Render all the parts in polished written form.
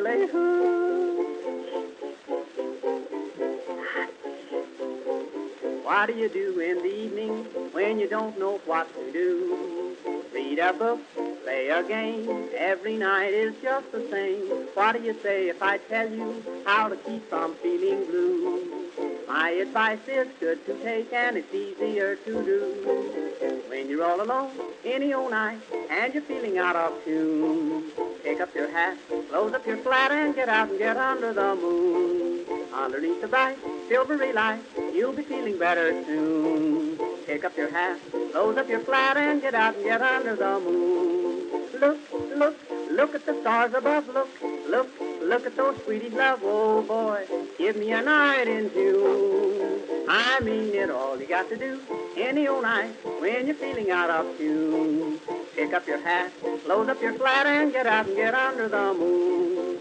ballyhoo. What do you do in the evening when you don't know what to do? Read a book, play a game, every night is just the same. What do you say if I tell you how to keep from feeling blue? My advice is good to take and it's easier to do. When you're all alone, any old night, and you're feeling out of tune, pick up your hat, close up your flat, and get out and get under the moon. Underneath the bright, silvery light, you'll be feeling better soon. Pick up your hat, close up your flat, and get out and get under the moon. Look, look, look at the stars above. Look, look, look at those sweeties love. Oh boy, give me a night in June. I mean it, all you got to do any old night when you're feeling out of tune. Pick up your hat, close up your flat, and get out and get under the moon.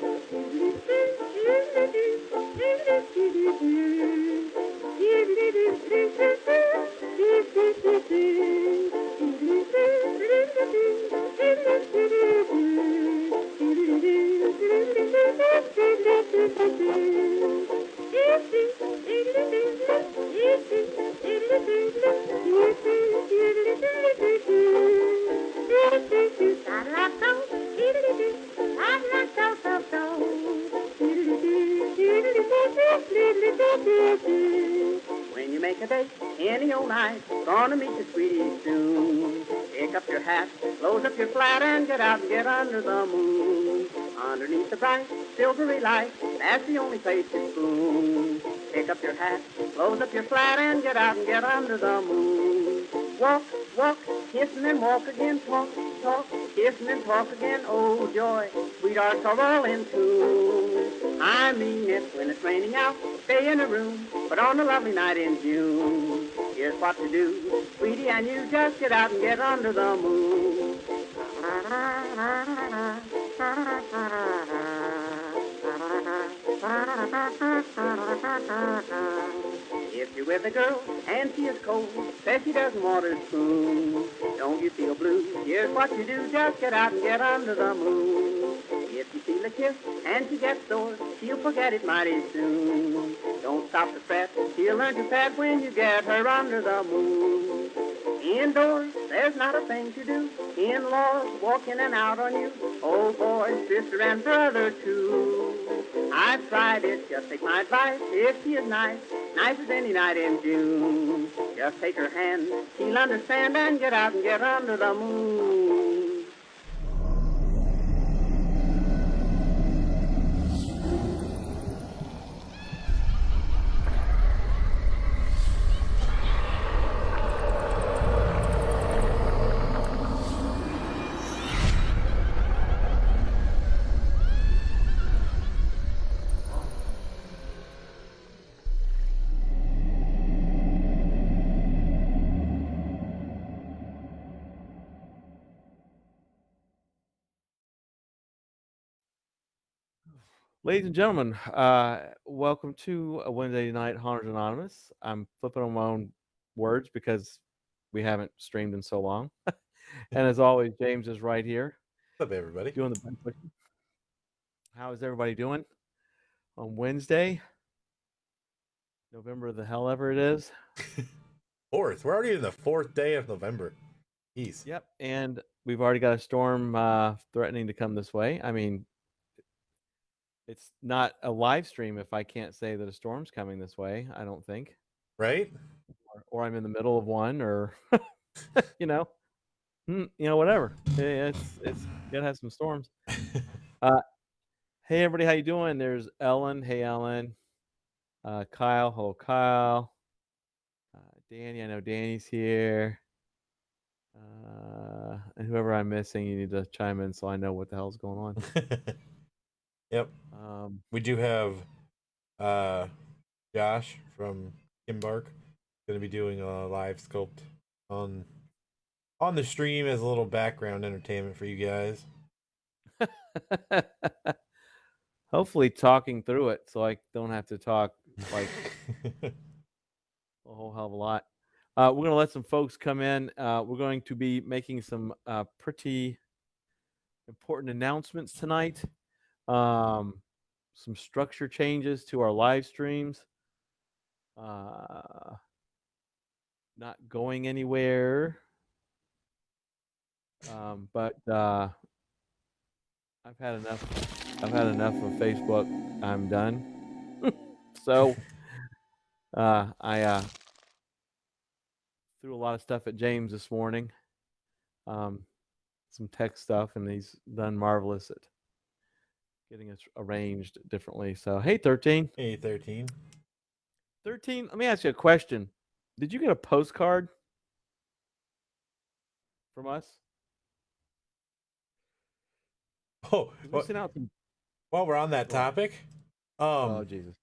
When you make a date any old night, gonna meet your sweetie soon. Pick up your hat, close up your flat, and get out and get under the moon. Underneath the bright, silvery light, that's the only place to spoon. Pick up your hat, close up your flat, and get out and get under the moon. Walk, walk, kissing and walk again, talk, talk, kissing and talk again, oh joy, sweethearts are all in tune. I mean it, when it's raining out, stay in a room, but on a lovely night in June, here's what to do, sweetie, and you just get out and get under the moon. If you're with a girl and she is cold, says she doesn't want her spoon, don't you feel blue? Here's what you do, just get out and get under the moon. If you feel a kiss and she gets sore, she'll forget it mighty soon. Don't stop to fret, she'll learn to pet when you get her under the moon. Indoors, there's not a thing to do. In-laws walk in and out on you. Oh boy, sister and brother too. I've tried it, just take my advice. If she is nice, nice as any night in June, just take her hand, she'll understand, and get out and get under the moon. Ladies and gentlemen, welcome to a Wednesday night Haunters Anonymous. I'm flipping on my own words because we haven't streamed in so long. And as always, James is right here. What's up, everybody? Doing the best. How is everybody doing on Wednesday, November the hell ever it is? 4th. We're already in the 4th day of November. Jeez. Yep, and we've already got a storm threatening to come this way. I mean, it's not a live stream if I can't say that a storm's coming this way, I don't think. Right? Or I'm in the middle of one, or whatever. It's gonna have some storms. Hey everybody, how you doing? There's Ellen. Hey Ellen. Kyle. Hello Kyle. Danny. I know Danny's here. And whoever I'm missing, you need to chime in so I know what the hell's going on. Yep. We do have Josh from Kimbark going to be doing a live sculpt on the stream as a little background entertainment for you guys. Hopefully talking through it so I don't have to talk like a whole hell of a lot. We're going to let some folks come in. We're going to be making some pretty important announcements tonight. Some structure changes to our live streams. Not going anywhere. But I've had enough. I've had enough of Facebook. I'm done. So I threw a lot of stuff at James this morning. Some tech stuff, and he's done marvelous at getting us arranged differently. So hey, 13. Hey, 13. 13. Let me ask you a question. Did you get a postcard from us? Oh, We sent out some. while we're on that topic, Oh Jesus.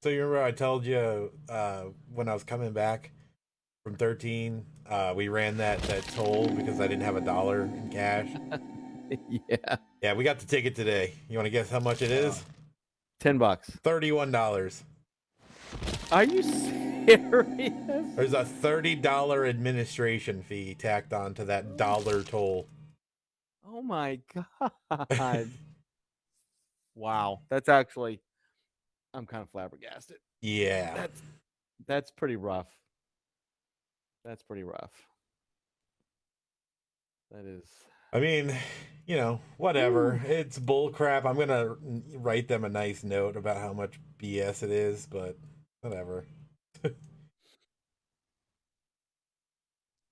so you remember I told you when I was coming back from 13, we ran that toll because I didn't have $1 in cash. Yeah. Yeah, we got the ticket today. You want to guess how much it is? $10. $31. Are you serious? There's a $30 administration fee tacked on to that dollar toll. Oh my God. Wow. That's actually, I'm kind of flabbergasted. Yeah. That's pretty rough. That's pretty rough. That is. I mean, you know, whatever. Ooh. It's bull crap. I'm gonna write them a nice note about how much BS it is, but whatever.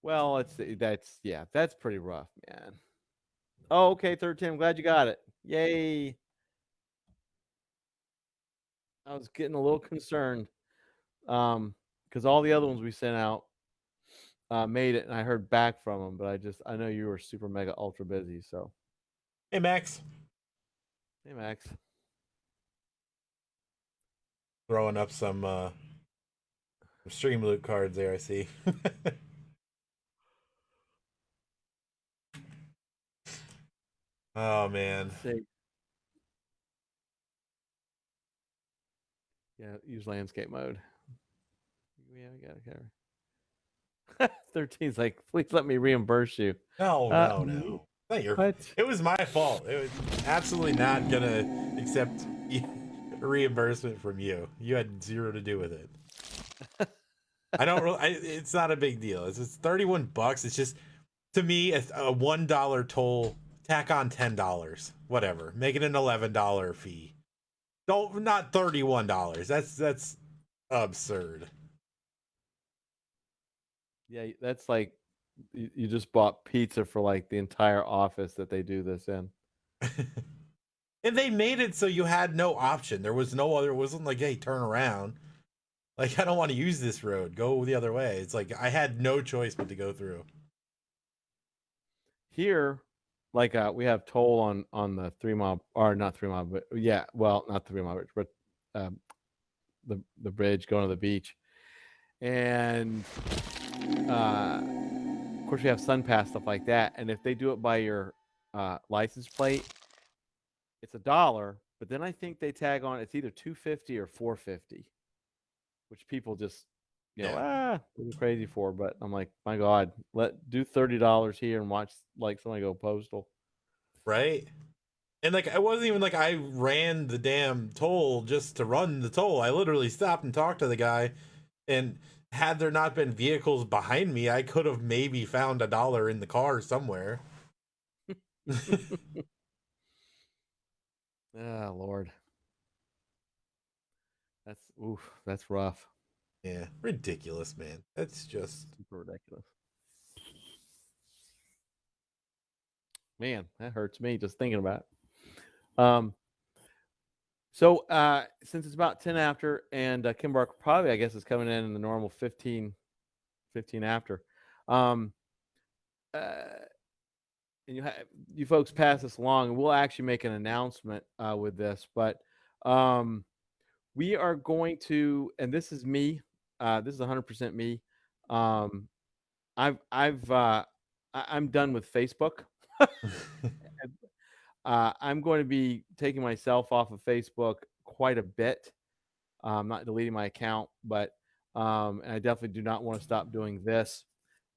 Well, that's pretty rough, man. Oh, okay, 13. I'm glad you got it. Yay. I was getting a little concerned. Because all the other ones we sent out made it, and I heard back from them, but I know you were super mega ultra busy. So Hey, Max. hey, Max. Throwing up some stream loot cards there, I see. Oh man. Yeah, use landscape mode. Yeah, we got it covered. 13's like, please let me reimburse you. No. Not your. It was my fault. It was absolutely not gonna accept reimbursement from you. You had zero to do with it. I don't really. It's not a big deal. It's $31. It's just, to me, a $1 toll. Tack on $10. Whatever. Make it an $11 fee. Not $31. That's absurd. Yeah, that's like you just bought pizza for like the entire office that they do this in. And they made it so you had no option. There was no other. It wasn't like, hey, turn around. Like, I don't want to use this road. Go the other way. It's like I had no choice but to go through. Here, like we have toll on the 3 mile, or not 3 mile, but yeah, well, not 3 mile bridge, but the bridge going to the beach, and of course we have SunPass, stuff like that. And if they do it by your license plate, it's $1. But then I think they tag on, it's either $2.50 or $4.50, which people just go crazy for. But I'm like, my God, do $30 here and watch like somebody go postal. Right. And like, it wasn't even like I ran the damn toll just to run the toll. I literally stopped and talked to the guy, and had there not been vehicles behind me, I could have maybe found $1 in the car somewhere. Oh Lord, that's rough. Yeah, ridiculous, man. That's just super ridiculous. Man, that hurts me just thinking about it. So since it's about 10 after, and Kim Barker probably, I guess, is coming in the normal 15 after. And you folks pass this along, and we'll actually make an announcement with this. But we are going to, and this is me. This is 100% me. I'm done with Facebook. I'm going to be taking myself off of Facebook quite a bit. I'm not deleting my account, but and I definitely do not want to stop doing this.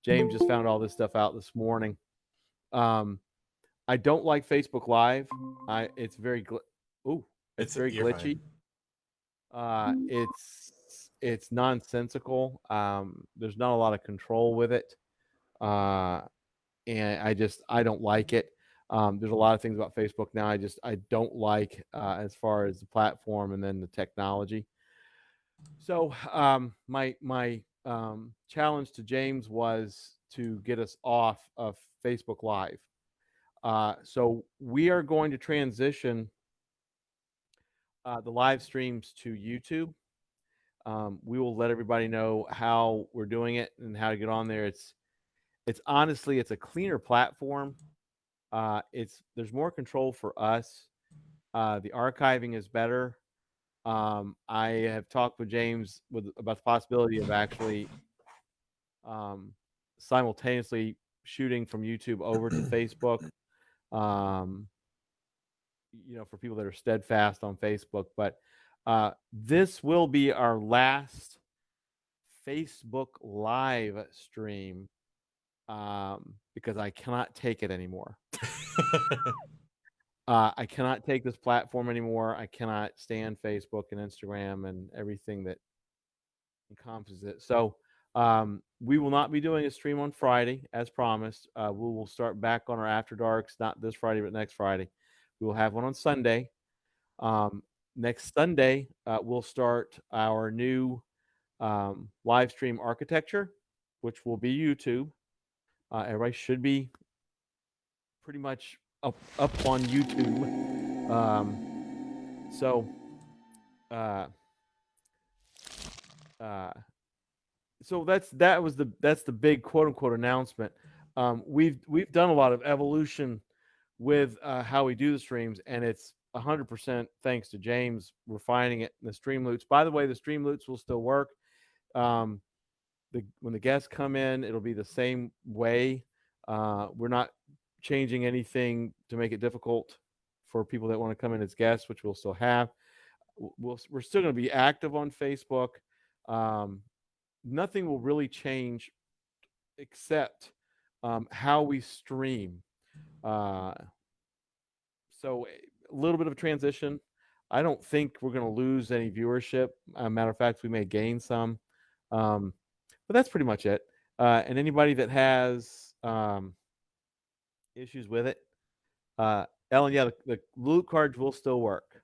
James just found all this stuff out this morning. I don't like Facebook Live. It's very it's very glitchy. It's nonsensical. There's not a lot of control with it, and I don't like it. There's a lot of things about Facebook now I don't like as far as the platform and then the technology. So my challenge to James was to get us off of Facebook Live. So we are going to transition the live streams to YouTube. We will let everybody know how we're doing it and how to get on there. It's honestly it's a cleaner platform. There's more control for us. The archiving is better. I have talked with James about the possibility of actually simultaneously shooting from YouTube over to Facebook. For people that are steadfast on Facebook, but this will be our last Facebook Live stream because I cannot take it anymore. I cannot take this platform anymore. I cannot stand Facebook and Instagram and everything that encompasses it. So we will not be doing a stream on Friday as promised. We will start back on our After Darks, not this Friday, but next Friday. We will have one on Sunday. Next Sunday, we'll start our new live stream architecture, which will be YouTube. Everybody should be pretty much up on YouTube. So that's the big quote unquote announcement. We've done a lot of evolution with how we do the streams, and it's 100% thanks to James refining it in the Streamloots. By the way, the Streamloots will still work. When the guests come in, it'll be the same way. We're not changing anything to make it difficult for people that want to come in as guests, which we'll still have. We're still going to be active on Facebook. Nothing will really change except how we stream. So a little bit of a transition. I don't think we're going to lose any viewership. Matter of fact, we may gain some. But that's pretty much it. And anybody that has issues with it, Ellen, yeah, the loot cards will still work.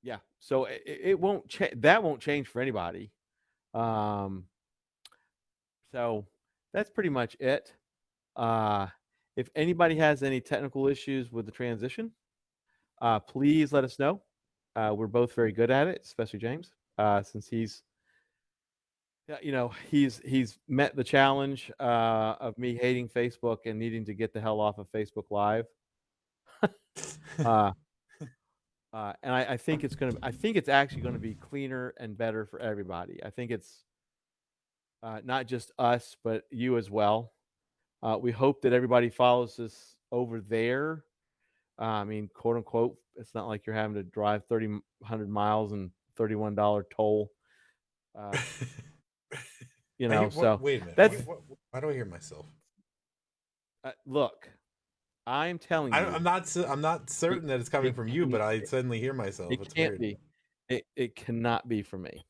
Yeah, so it won't change. That won't change for anybody. So that's pretty much it. If anybody has any technical issues with the transition, please let us know. We're both very good at it, especially James, since he's met the challenge of me hating Facebook and needing to get the hell off of Facebook Live. And I think it's actually going to be cleaner and better for everybody. I think it's not just us, but you as well. We hope that everybody follows this over there. I mean, quote unquote, it's not like you're having to drive 3,100 miles and $31 toll. So wait a minute. Why do I hear myself? Look, I'm telling you. I'm not certain that it's coming from you, but I suddenly hear myself. It can't be. It cannot be from me.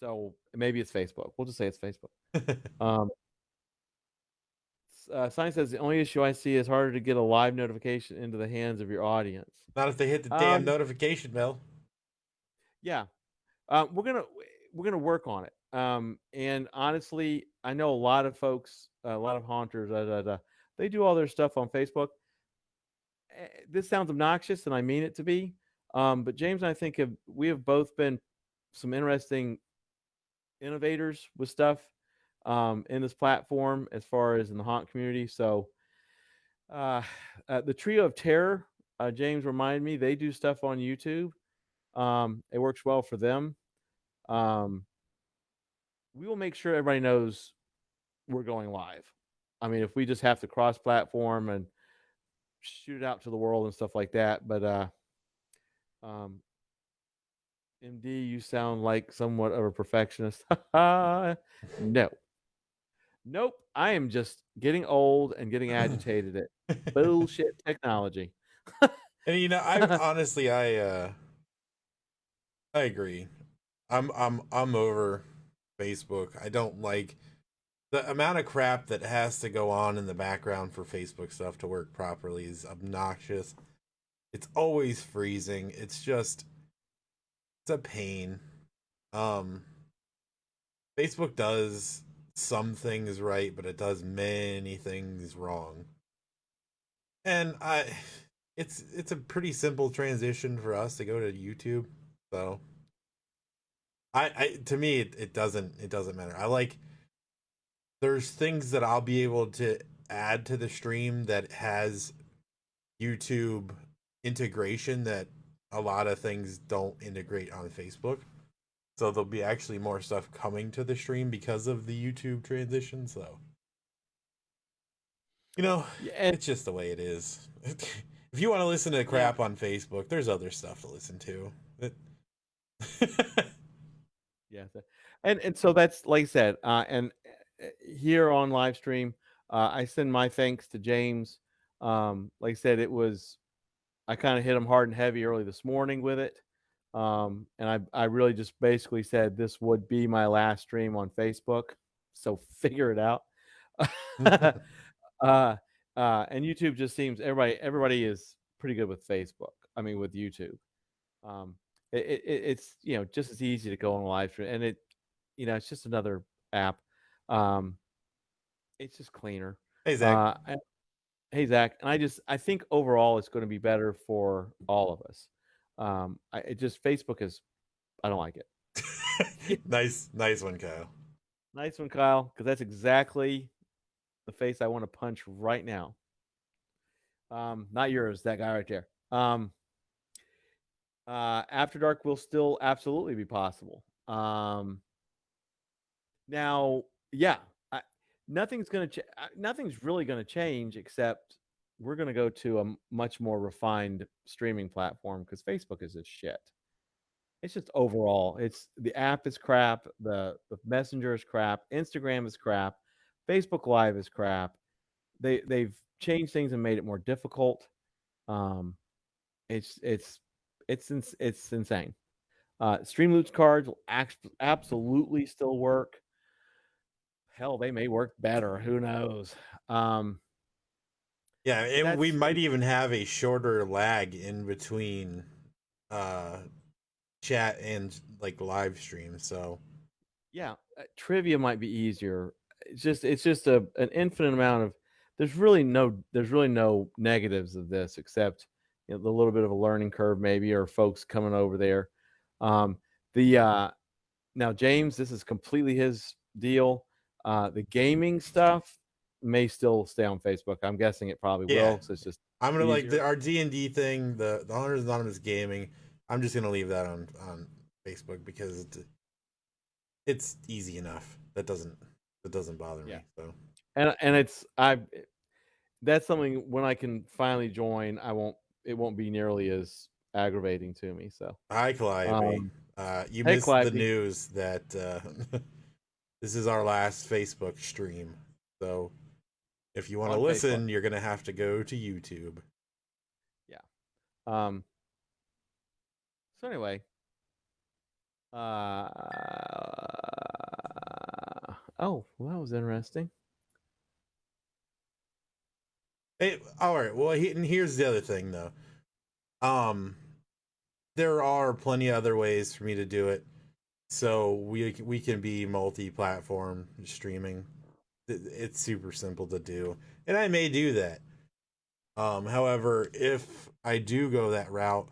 So maybe it's Facebook. We'll just say it's Facebook. Sign says the only issue I see is harder to get a live notification into the hands of your audience. Not if they hit the damn notification bell. Yeah, we're gonna work on it. And honestly, I know a lot of folks, a lot of haunters, they do all their stuff on Facebook. This sounds obnoxious, and I mean it to be. But James and I think we have both been some interesting innovators with stuff in this platform as far as in the haunt community. So the Trio of Terror, James reminded me, they do stuff on YouTube. It works well for them. We will make sure everybody knows we're going live. I mean, if we just have to cross platform and shoot it out to the world and stuff like that. But MD, you sound like somewhat of a perfectionist. No. Nope. I am just getting old and getting agitated at bullshit technology. And you know, I agree. I'm over Facebook. I don't like the amount of crap that has to go on in the background for Facebook stuff to work properly is obnoxious. It's always freezing. It's a pain. Um Facebook does some things right, but it does many things wrong. And it's a pretty simple transition for us to go to YouTube. So I to me it doesn't matter. I like there's things that I'll be able to add to the stream that has YouTube integration that a lot of things don't integrate on Facebook. So there'll be actually more stuff coming to the stream because of the YouTube transition. So, you know, it's just the way it is. If you want to listen to crap on Facebook, there's other stuff to listen to. Yeah, and so that's like I said, and here on live stream, I send my thanks to James. Like I said, I kind of hit him hard and heavy early this morning with it, and I really just basically said this would be my last stream on Facebook, so figure it out. And YouTube just seems everybody is pretty good with Facebook. I mean, with YouTube. Um, it's just as easy to go on a live stream, and it's just another app. It's just cleaner. Hey Zach. Hey Zach, and I think overall it's going to be better for all of us. Facebook is, I don't like it. Nice one, Kyle. Nice one, Kyle, because that's exactly the face I want to punch right now. Not yours, that guy right there. After Dark will still absolutely be possible. Now, yeah, nothing's really going to change except we're going to go to a much more refined streaming platform because Facebook is a shit. It's just overall, the app is crap, the Messenger is crap, Instagram is crap, Facebook Live is crap. They've changed things and made it more difficult. It's insane. Streamloots cards will absolutely still work. Hell, they may work better. Who knows? Yeah, and we might even have a shorter lag in between chat and like live stream. So yeah, trivia might be easier. It's just an infinite amount of. There's really no negatives of this except the little bit of a learning curve maybe, or folks coming over there. Now James, this is completely his deal. The gaming stuff may still stay on Facebook. I'm guessing it probably will. So it's just I'm gonna like our D&D thing, the Hunters Anonymous gaming. I'm just gonna leave that on Facebook because it's easy enough. That doesn't bother me. So and that's something when I can finally join, it won't be nearly as aggravating to me. So hi, Calliope. You missed the news that this is our last Facebook stream. So if you want to listen, you're gonna have to go to YouTube. Yeah. So anyway. Oh, well, that was interesting. Hey, all right. Well, and here's the other thing, though. There are plenty of other ways for me to do it, so we can be multi-platform streaming. It's super simple to do, and I may do that. However, if I do go that route,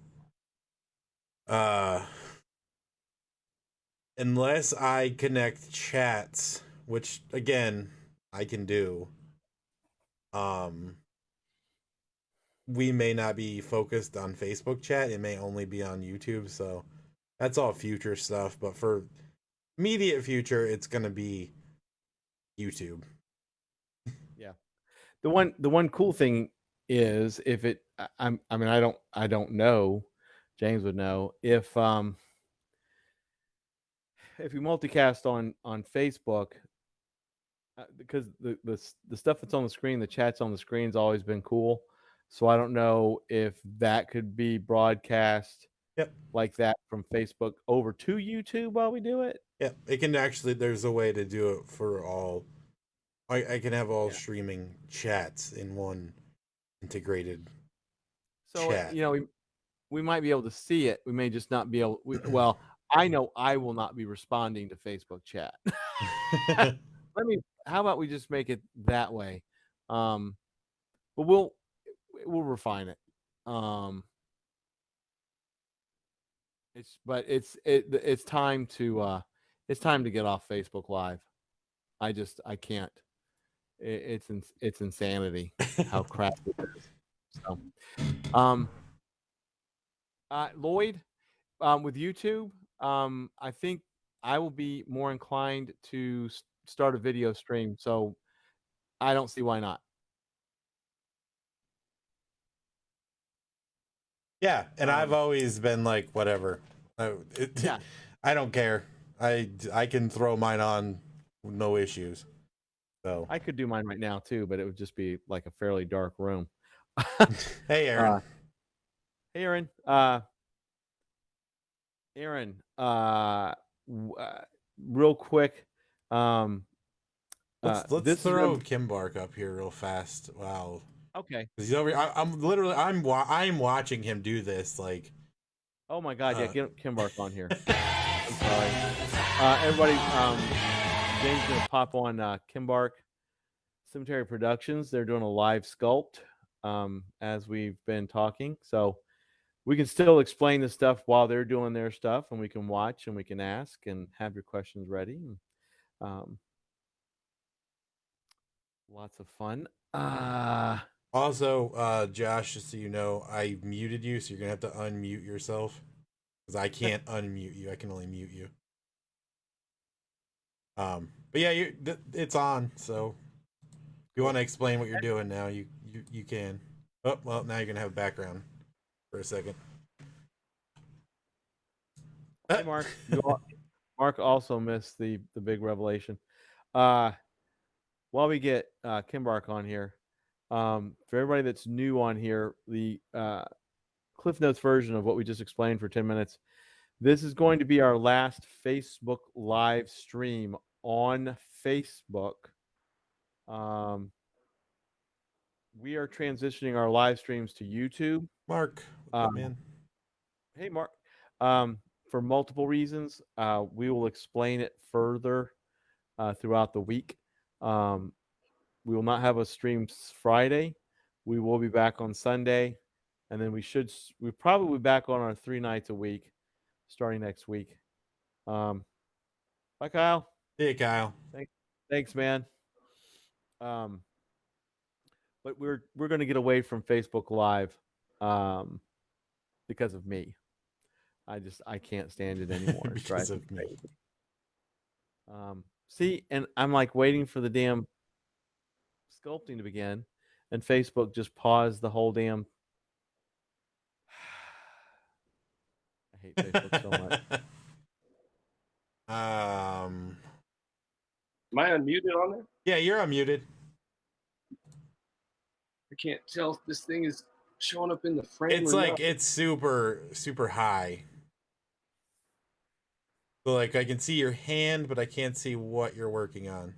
unless I connect chats, which again I can do, we may not be focused on Facebook chat. It may only be on YouTube. So that's all future stuff. But for immediate future, it's gonna be YouTube. Yeah. The one cool thing is if it I don't know, James would know, if you multicast on Facebook, because the stuff that's on the screen, the chats on the screen's always been cool. So I don't know if that could be broadcast like that from Facebook over to YouTube while we do it. Yeah, it can actually. There's a way to do it for all. I can have all streaming chats in one integrated chat. We might be able to see it. We may just not be able. Well, I know I will not be responding to Facebook chat. How about we just make it that way? But we'll refine it. It's time to get off Facebook Live. I can't. It's insanity how crap it is. So, Lloyd, with YouTube, I think I will be more inclined to start a video stream. So I don't see why not. Yeah, and I've always been like, whatever. I don't care. I can throw mine on, no issues. So I could do mine right now too, but it would just be like a fairly dark room. Hey, Aaron. Hey, Aaron. Aaron. Real quick. Let's throw Kimbark up here real fast. Wow. Okay. He's over. I'm watching him do this. Like, oh my God! Yeah, get Kimbark on here. I'm sorry, everybody. James gonna pop on Kimbark Cemetery Productions. They're doing a live sculpt as we've been talking, so we can still explain the stuff while they're doing their stuff, and we can watch and we can ask and have your questions ready. Lots of fun. Also, Josh, just so you know, I muted you, so you're gonna have to unmute yourself because I can't unmute you. I can only mute you. But yeah, it's on. So if you want to explain what you're doing now, you can. Oh well, now you're gonna have background for a second. Hey, Mark. Mark also missed the big revelation. While we get Kimbark on here. For everybody that's new on here, the Cliff Notes version of what we just explained for 10 minutes, this is going to be our last Facebook live stream on Facebook. We are transitioning our live streams to YouTube. Mark, what's up, man? Hey, Mark. For multiple reasons, we will explain it further throughout the week. We will not have a stream Friday. We will be back on Sunday, and then we'll probably be back on our 3 nights a week, starting next week. Bye, Kyle. Hey, Kyle. Thanks, man. But we're going to get away from Facebook Live, because of me. I can't stand it anymore. Because of me. See, and I'm like waiting for the damn sculpting to begin, and Facebook just paused the whole damn. I hate Facebook so much. Am I unmuted on there? Yeah, you're unmuted. I can't tell if this thing is showing up in the frame. It's like it's super high. So like I can see your hand, but I can't see what you're working on.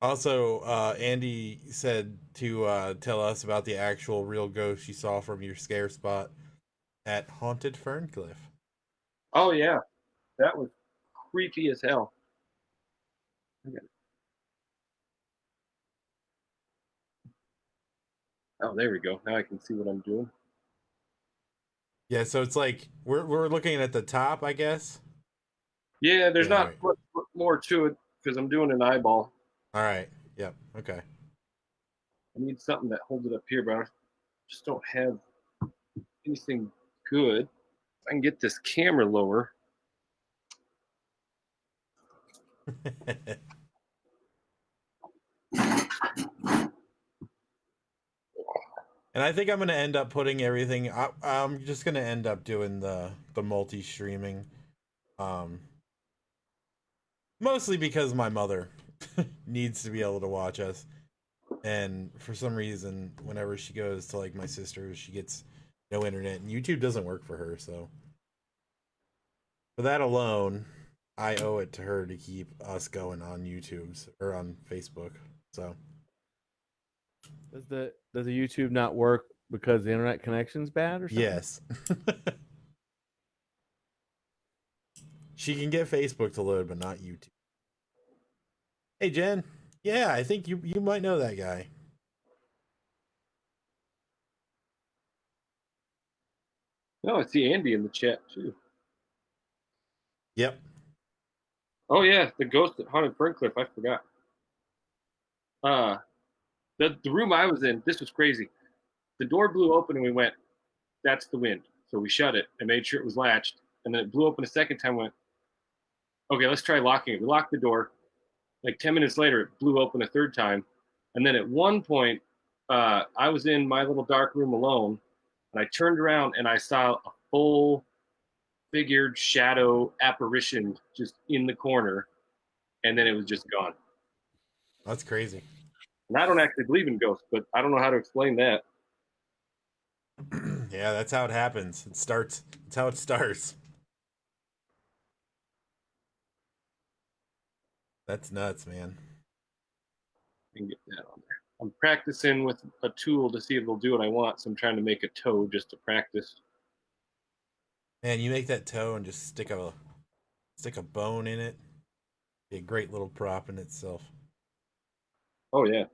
Also, Andy said to tell us about the actual real ghost you saw from your scare spot at Haunted Ferncliff. Oh yeah, that was creepy as hell. Oh, there we go. Now I can see what I'm doing. Yeah, so it's like we're looking at the top, I guess. Yeah, there's not much more to it because I'm doing an eyeball. All right. Yep. Okay. I need something that holds it up here, but I just don't have anything good. I can get this camera lower. And I think I'm gonna end up putting everything. I'm just gonna end up doing the multi streaming, mostly because my mother needs to be able to watch us, and for some reason, whenever she goes to like my sister's, she gets no internet, and YouTube doesn't work for her. So for that alone, I owe it to her to keep us going on YouTube's or on Facebook. So Does the YouTube not work because the internet connection's bad or something? yes. She can get Facebook to load, but not YouTube. Hey Jen. Yeah, I think you might know that guy. No, I see Andy in the chat too. Yep. Oh yeah, the ghost that haunted Ferncliff. I forgot. The room I was in, this was crazy. The door blew open and we went, that's the wind. So we shut it and made sure it was latched. And then it blew open a second time. Went, okay, let's try locking it. We locked the door. Like 10 minutes later, it blew open a third time. And then at one point, I was in my little dark room alone, and I turned around and I saw a full figured shadow apparition just in the corner, and then it was just gone. That's crazy. And I don't actually believe in ghosts, but I don't know how to explain that. Yeah, that's how it happens. It starts. That's how it starts. That's nuts, man. I can get that on there. I'm practicing with a tool to see if it'll do what I want, so I'm trying to make a toe just to practice. Man, you make that toe and just stick a bone in it. Be a great little prop in itself. Oh yeah.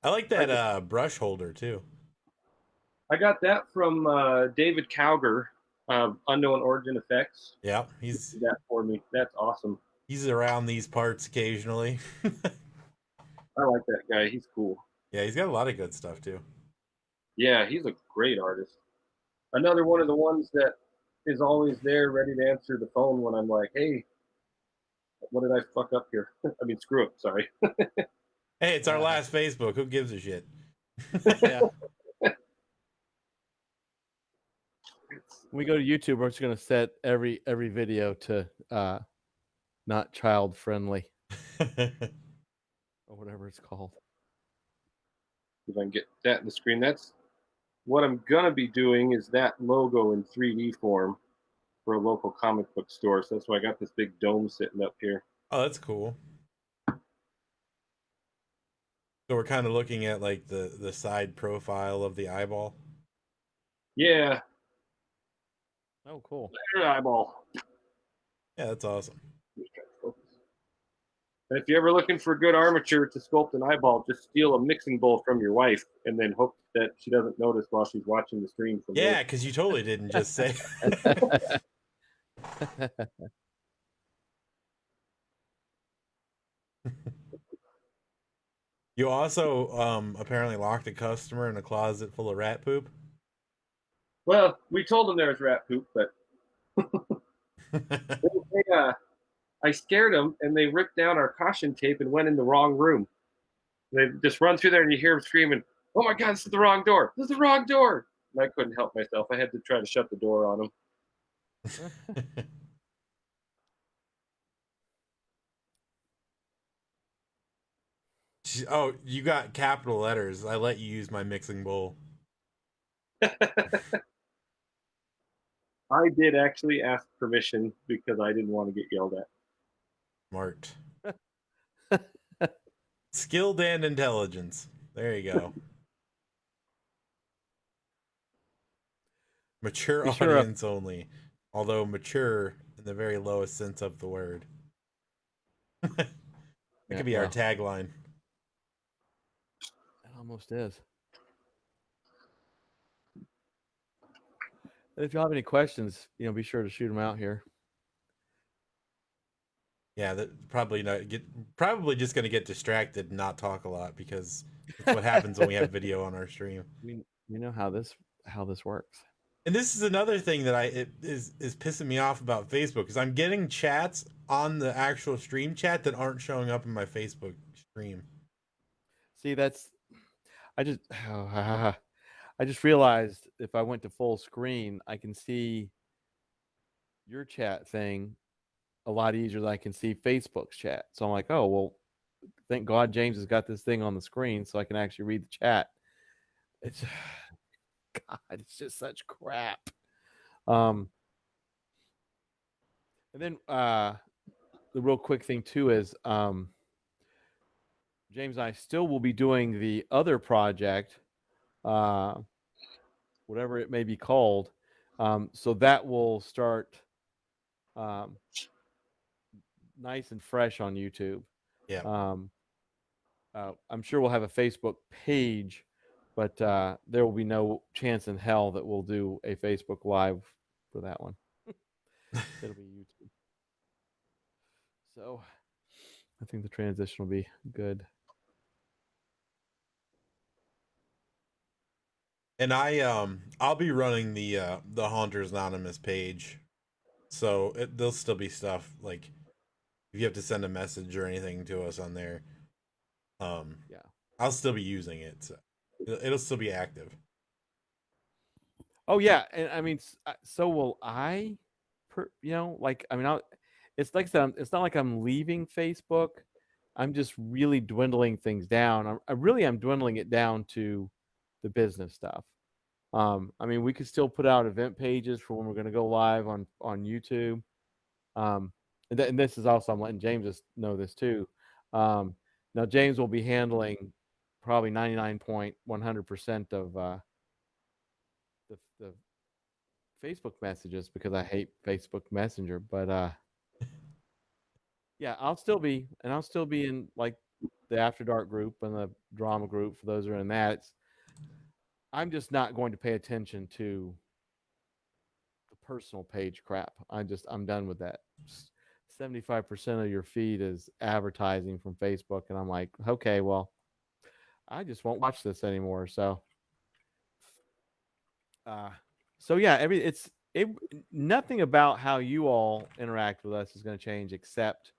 I like that brush holder too. I got that from David Cowger of Unknown Origin Effects. Yeah, He did that for me. That's awesome. He's around these parts occasionally. I like that guy. He's cool. Yeah, he's got a lot of good stuff too. Yeah, he's a great artist. Another one of the ones that is always there, ready to answer the phone when I'm like, "Hey, what did I fuck up here?" I mean, screw up. Sorry. Hey, it's our last Facebook. Who gives a shit? Yeah. When we go to YouTube, we're just going to set every video to not child friendly or whatever it's called. If I can get that in the screen, that's what I'm gonna be doing. Is that logo in 3D form for a local comic book store? So that's why I got this big dome sitting up here. Oh, that's cool. So we're kind of looking at like the side profile of the eyeball. Yeah. Oh, cool. Eyeball. Yeah, that's awesome. And if you're ever looking for good armature to sculpt an eyeball, just steal a mixing bowl from your wife and then hope that she doesn't notice while she's watching the stream. From Yeah, because you totally didn't just say. You also apparently locked a customer in a closet full of rat poop. Well, we told them there was rat poop, but I scared them, and they ripped down our caution tape and went in the wrong room. They just run through there, and you hear them screaming, "Oh my God, this is the wrong door! This is the wrong door!" And I couldn't help myself. I had to try to shut the door on them. Oh, you got capital letters. I let you use my mixing bowl. I did actually ask permission because I didn't want to get yelled at. Smart. Skilled and intelligence. There you go. Mature audience only. Although mature in the very lowest sense of the word. That could be our tagline. It almost is. And if you have any questions, be sure to shoot them out here. Yeah, that probably just going to get distracted and not talk a lot because that's what happens when we have video on our stream. We know how this works. And this is another thing that is pissing me off about Facebook is I'm getting chats on the actual stream chat that aren't showing up in my Facebook stream. See, I just I just realized if I went to full screen, I can see your chat thing a lot easier than I can see Facebook's chat. So I'm like, oh well, thank God James has got this thing on the screen so I can actually read the chat. It's God, it's just such crap. And then the real quick thing too is James and I still will be doing the other project, whatever it may be called. So that will start nice and fresh on YouTube. Yeah. I'm sure we'll have a Facebook page, but there will be no chance in hell that we'll do a Facebook Live for that one. It'll be YouTube. So I think the transition will be good. And I'll be running the Haunters Anonymous page, so there'll still be stuff like if you have to send a message or anything to us on there. Yeah, I'll still be using it, so it'll still be active. Oh yeah, and I mean, so will I. Like I mean, it's like I said, it's not like I'm leaving Facebook. I'm just really dwindling things down. I'm dwindling it down to the business stuff. I mean, we could still put out event pages for when we're going to go live on YouTube. And this is also, I'm letting James just know this too. Now James will be handling probably 99.100% of the Facebook messages because I hate Facebook Messenger. But yeah, I'll still be in like the After Dark group and the drama group for those who are in that. I'm just not going to pay attention to the personal page crap. I'm done with that. 75% of your feed is advertising from Facebook, and I'm like, okay, well, I just won't watch this anymore. So yeah, nothing about how you all interact with us is going to change, except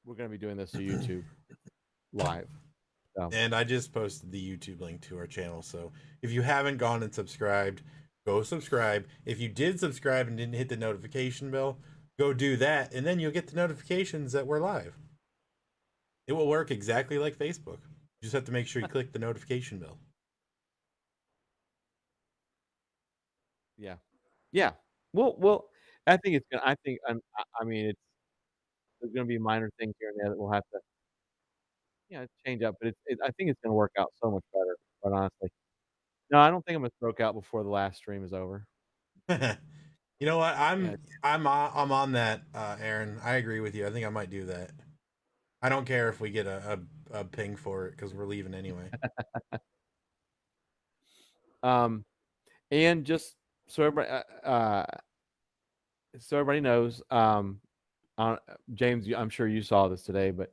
we're going to be doing this to YouTube live. So. And I just posted the YouTube link to our channel, so if you haven't gone and subscribed, go subscribe. If you did subscribe and didn't hit the notification bell, go do that, and then you'll get the notifications that we're live. It will work exactly like Facebook. You just have to make sure you click the notification bell. Yeah. Well, I think it's gonna. I mean, there's gonna be minor things here and there that we'll have to, change up. But I think it's gonna work out so much better. Quite honestly, no, I don't think I'm gonna stroke out before the last stream is over. You know what? I'm on that, Aaron. I agree with you. I think I might do that. I don't care if we get a ping for it because we're leaving anyway. And just so everybody knows, James, I'm sure you saw this today, but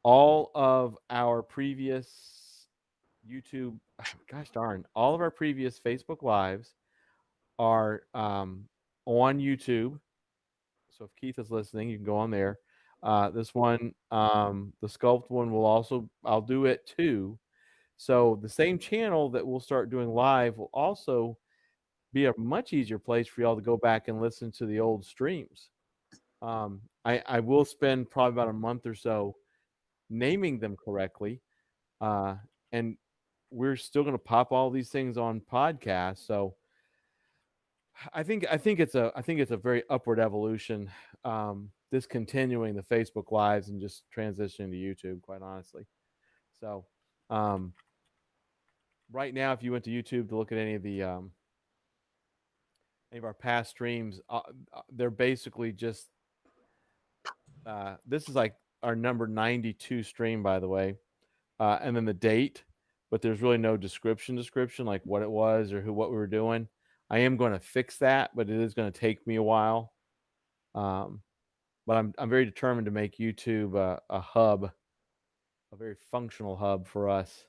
all of our previous YouTube, gosh darn, all of our previous Facebook Lives are on YouTube. So if Keith is listening, you can go on there. This one, the Sculpt one, I'll do it too. So the same channel that we'll start doing live will also be a much easier place for y'all to go back and listen to the old streams. I will spend probably about a month or so naming them correctly, and we're still going to pop all these things on podcasts. So I think it's a very upward evolution. Discontinuing the Facebook Lives and just transitioning to YouTube, quite honestly. So right now, if you went to YouTube to look at any of our past streams, they're basically just this is like our number 92 stream, by the way, and then the date, but there's really no description like what it was or what we were doing. I am going to fix that, but it is going to take me a while. But I'm very determined to make YouTube a hub, a very functional hub for us,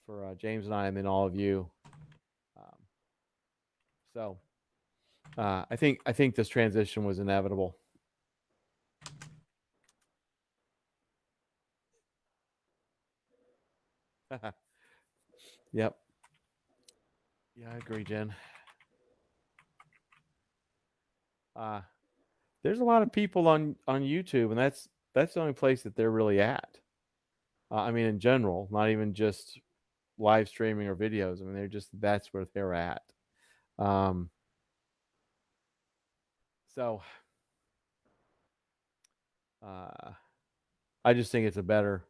for James and I, and then all of you. So I think this transition was inevitable. Yep. Yeah, I agree, Jen. There's a lot of people on YouTube, and that's the only place that they're really at. I mean, in general, not even just live streaming or videos. I mean, that's where they're at. So, I just think it's a better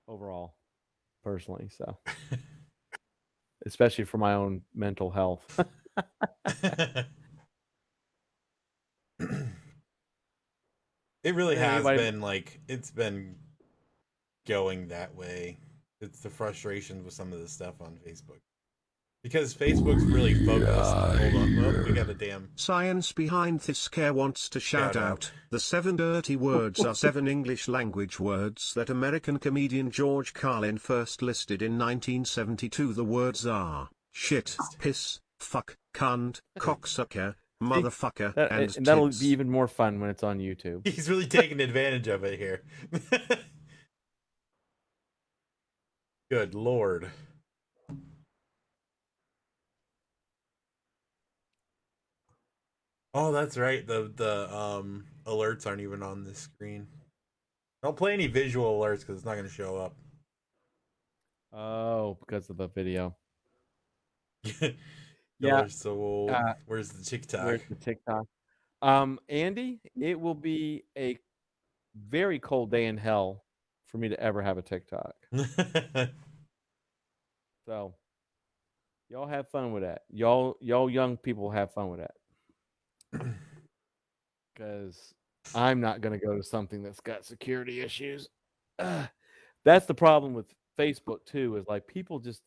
overall, personally. So, especially for my own mental health. It really has Anybody, been like it's been going that way. It's the frustration with some of the stuff on Facebook. Because Facebook's really focused. Hold on. Oh, we got a damn science behind this scare wants to shout out. The 7 dirty words are 7 English language words that American comedian George Carlin first listed in 1972. The words are shit, piss, fuck, cunt, cocksucker, motherfucker, and that'll tits. be even more fun when it's on YouTube. He's really taking advantage of it here. Good Lord. Oh, that's right. The alerts aren't even on this screen. Don't play any visual alerts because it's not going to show up. Oh, because of the video. Yeah. So old. Where's the TikTok? Where's the TikTok? Andy, it will be a very cold day in hell for me to ever have a TikTok. So, y'all have fun with that. Y'all young people have fun with that. Because I'm not going to go to something that's got security issues. That's the problem with Facebook too. Is like people just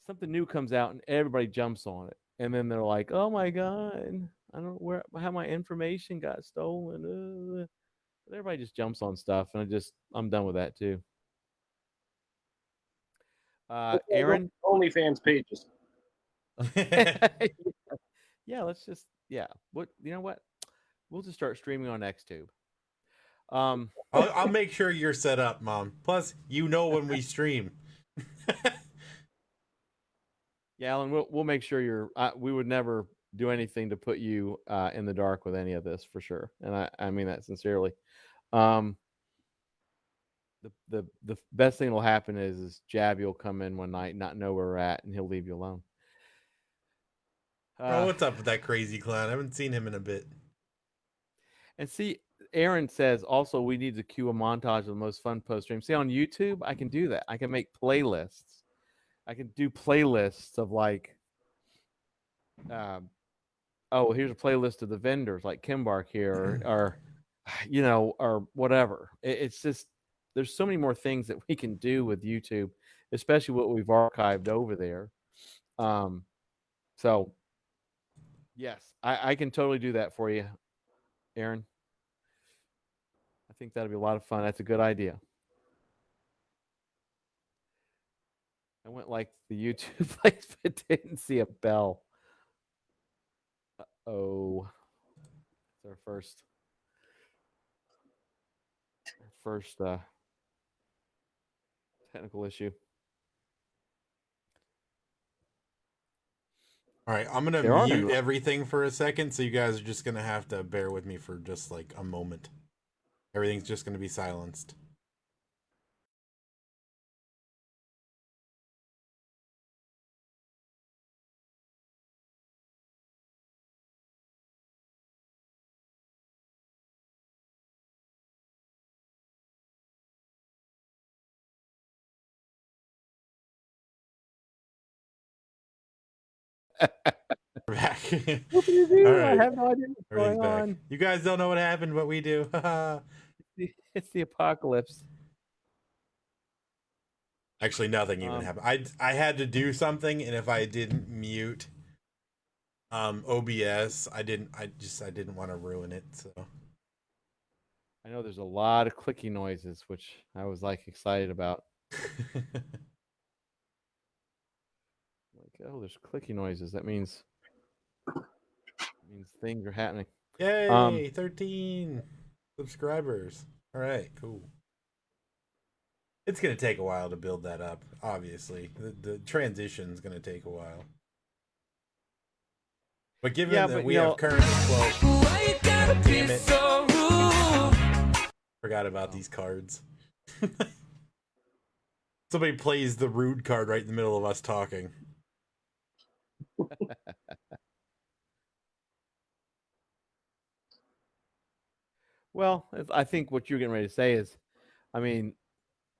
something new comes out and everybody jumps on it, and then they're like, "Oh my god, I don't know how my information got stolen." Everybody just jumps on stuff, and I'm done with that too. Aaron, OnlyFans pages. Yeah, let's just What you know what? We'll just start streaming on XTube. I'll make sure you're set up, Mom. Plus, you know when we stream. Yeah, Alan, we'll make sure you're. We would never do anything to put you in the dark with any of this for sure, and I mean that sincerely. The best thing that'll happen is Jabby will come in one night, not know where we're at, and he'll leave you alone. Bro, what's up with that crazy clown? I haven't seen him in a bit. And see, Aaron says also we need to cue a montage of the most fun post stream. See, on YouTube, I can do that. I can make playlists. I can do playlists of like, oh, here's a playlist of the vendors like Kimbark here, or you know, or whatever. It's just there's so many more things that we can do with YouTube, especially what we've archived over there. So yes, I can totally do that for you, Aaron. I think that'll be a lot of fun. That's a good idea. I went like the YouTube place, but didn't see a bell. Oh, it's our first technical issue. All right, I'm gonna mute everything for a second, so you guys are just gonna have to bear with me for just like a moment. Everything's just gonna be silenced. We're back. What do you do? All right. I have no idea what's going on. You guys don't know what happened, but we do. It's the apocalypse. Actually, nothing even happened. I had to do something, and if I didn't mute OBS, I didn't want to ruin it. So I know there's a lot of clicky noises, which I was like excited about. Like, oh, there's clicky noises. That means things are happening. Yay! 13 subscribers. All right, cool. It's going to take a while to build that up, obviously. The transition's going to take a while. But given that we have currently 12... Damn it. Forgot about these cards. Somebody plays the rude card right in the middle of us talking. Well, I think what you're getting ready to say is, I mean,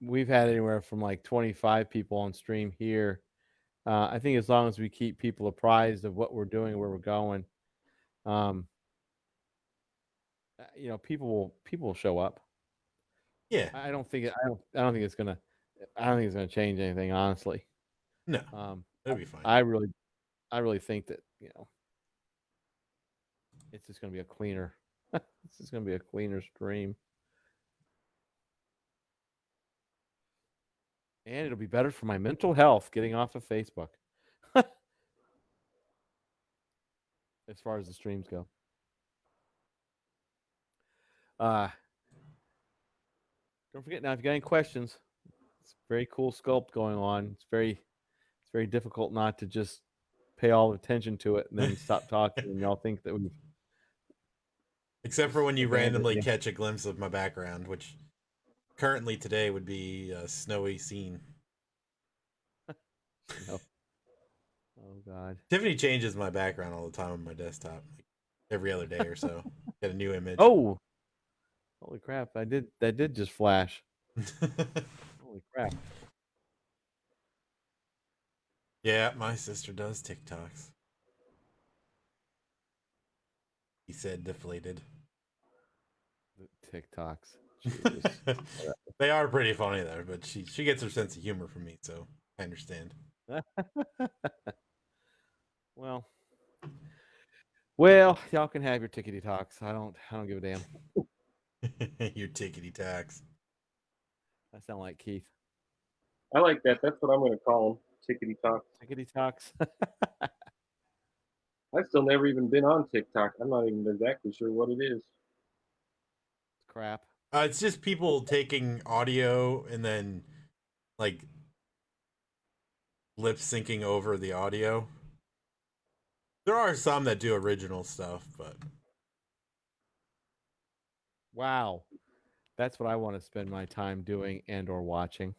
we've had anywhere from like 25 people on stream here. I think as long as we keep people apprised of what we're doing, where we're going, people will show up. Yeah. I don't think it's gonna change anything, honestly. No. It'll be fine. I really think that, it's just gonna be a cleaner. This is gonna be a cleaner stream. And it'll be better for my mental health getting off of Facebook. As far as the streams go. Don't forget now, if you got any questions, it's a very cool sculpt going on. It's very difficult not to just pay all attention to it and then stop talking and y'all think that we've... Except for when you randomly catch a glimpse of my background, which currently today would be a snowy scene. No. Oh God. Tiffany changes my background all the time on my desktop, like every other day or so. Get a new image. Oh, holy crap! That did just flash. Holy crap! Yeah, my sister does TikToks. He said deflated. The TikToks. They are pretty funny though, but she gets her sense of humor from me, so I understand. Well, y'all can have your tickety talks. I don't give a damn. Your tickety talks. I sound like Keith. I like that. That's what I'm going to call them. Tickety talks. Tickety talks. I've still never even been on TikTok. I'm not even exactly sure what it is. Crap. It's just people taking audio and then like lip syncing over the audio. There are some that do original stuff, but wow, that's what I want to spend my time doing and or watching.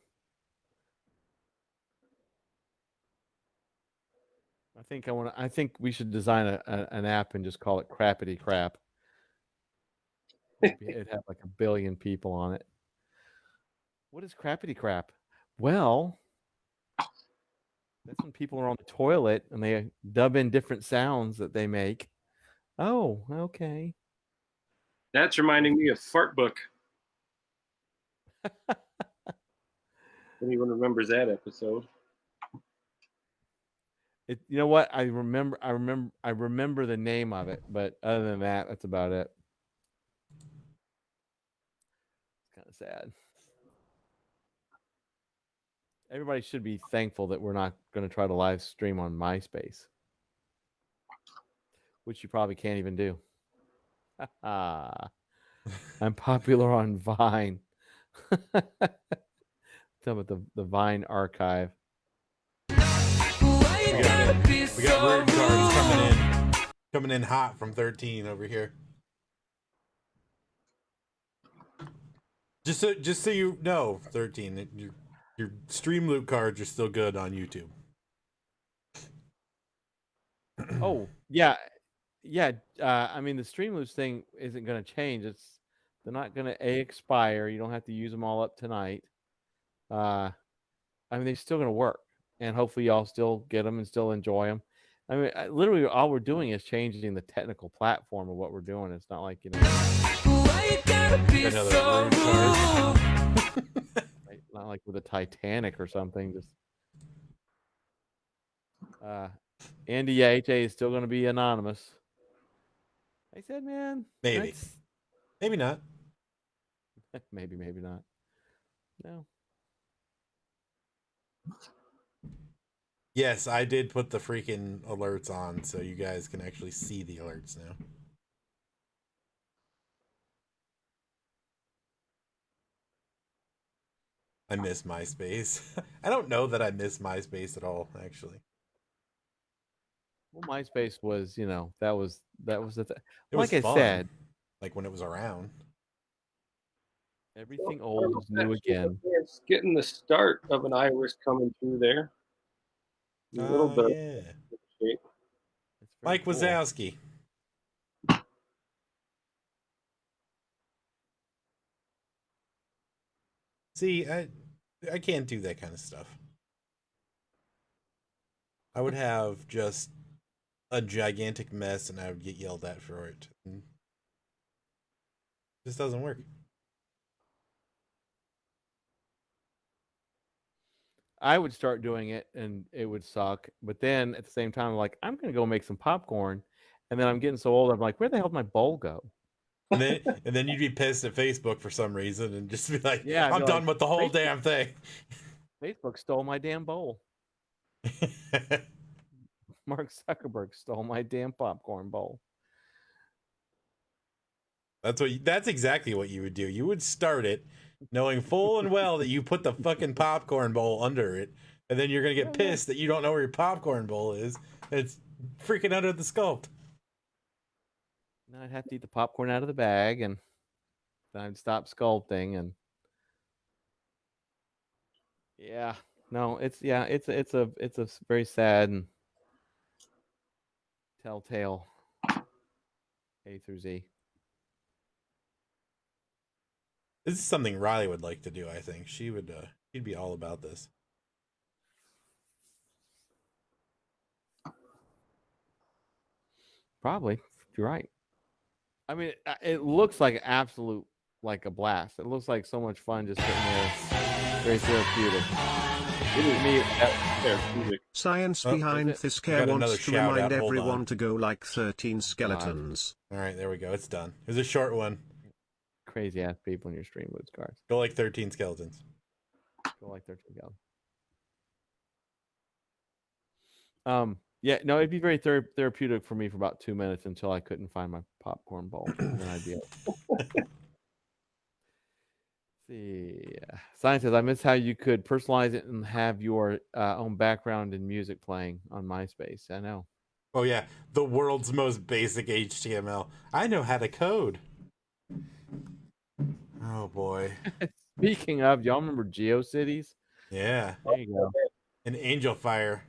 I think we should design an app and just call it Crappity Crap. It'd have like 1 billion people on it. What is Crappity Crap? Well, that's when people are on the toilet and they dub in different sounds that they make. Oh, okay. That's reminding me of Fart Book. Anyone remembers that episode? You know what? I remember the name of it, but other than that, that's about it. It's kind of sad. Everybody should be thankful that we're not going to try to live stream on MySpace, which you probably can't even do. I'm popular on Vine. Tell about the Vine archive. We got rude cards coming in hot from 13 over here. Just so you know, 13, your stream loot cards are still good on YouTube. Oh yeah. I mean, the stream loots thing isn't going to change. They're not going to expire. You don't have to use them all up tonight. I mean, they're still going to work, and hopefully y'all still get them and still enjoy them. I mean, literally all we're doing is changing the technical platform of what we're doing. It's not like, another rude card. Not like with a Titanic or something. Just Andy AJ is still going to be anonymous. I said, man, maybe not. maybe not. No. Yes, I did put the freaking alerts on so you guys can actually see the alerts now. I miss MySpace. I don't know that I miss MySpace at all, actually. Well, MySpace was, that was the thing. It was Like I fun, said, like when it was around. everything old is new again. It's getting the start of an iris coming through there. A little bit. Yeah. It's very Mike cool. Wazowski. See, I can't do that kind of stuff. I would have just a gigantic mess and I would get yelled at for it. And this doesn't work. I would start doing it and it would suck. But then at the same time, I'm like, I'm going to go make some popcorn. And then I'm getting so old, I'm like, where the hell did my bowl go? And then you'd be pissed at Facebook for some reason and just be like, Yeah, I'm done with the whole damn thing. Facebook stole my damn bowl. Mark Zuckerberg stole my damn popcorn bowl. That's exactly what you would do. You would start it knowing full and well that you put the fucking popcorn bowl under it, and then you're gonna get pissed that you don't know where your popcorn bowl is. And it's freaking under the sculpt. Then I'd have to eat the popcorn out of the bag, and then I'd stop sculpting, and yeah, no, it's a very sad and telltale A through Z. This is something Riley would like to do. I think she'd be all about this. Probably, you're right. I mean, it looks like like a blast. It looks like so much fun just sitting there, very therapeutic. It is me. Therapeutic. Science behind this care wants to remind everyone to go like 13 skeletons. All right, there we go. It's done. It was a short one. Crazy ass people in your stream woods cars. Go like 13 skeletons. Go like 13 skeletons. Yeah, no, it'd be very therapeutic for me for about 2 minutes until I couldn't find my popcorn bowl. And then I'd be see. Science says, I miss how you could personalize it and have your own background and music playing on MySpace. I know. Oh, yeah. The world's most basic HTML. I know how to code. Oh, boy. Speaking of, y'all remember GeoCities? Yeah. There you go. And Angel Fire.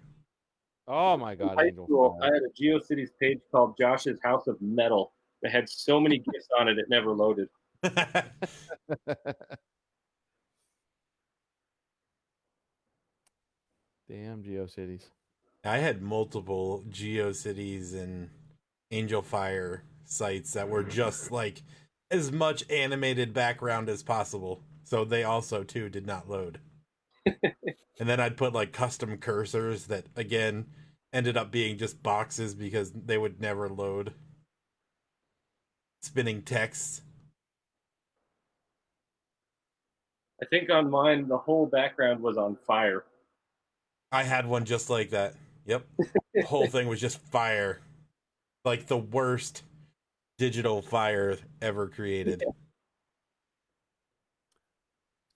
Oh my God! High school, I had a GeoCities page called Josh's House of Metal that had so many GIFs on it, it never loaded. Damn GeoCities. I had multiple GeoCities and Angel Fire sites that were just like as much animated background as possible. So they also, too, did not load. And then I'd put like custom cursors that, again, ended up being just boxes because they would never load. Spinning text. I think on mine, the whole background was on fire. I had one just like that. Yep. The whole thing was just fire. Like the worst digital fire ever created.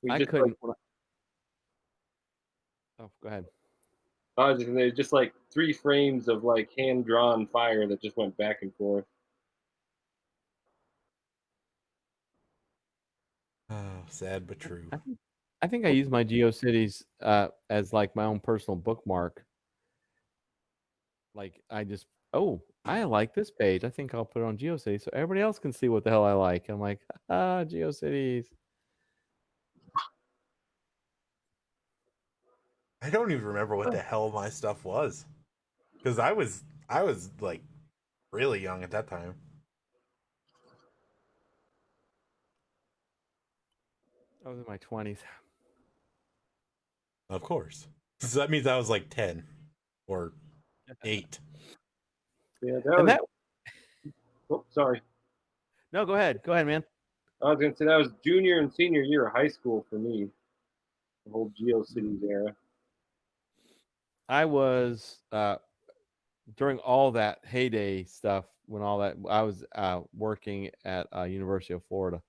I couldn't. Oh, go ahead. I was just like 3 frames of like hand-drawn fire that just went back and forth. Oh, sad but true. I think I use my GeoCities as like my own personal bookmark. Like I like this page. I think I'll put it on GeoCities so everybody else can see what the hell I like. I'm like, GeoCities. I don't even remember what the hell my stuff was, because I was like really young at that time. I was in my 20s. Of course. So that means I was like 10 or 8. Yeah, oh, sorry. No, go ahead. Go ahead, man. I was gonna say that was junior and senior year of high school for me. The whole GeoCities era. I was during all that heyday stuff when all that I was working at University of Florida.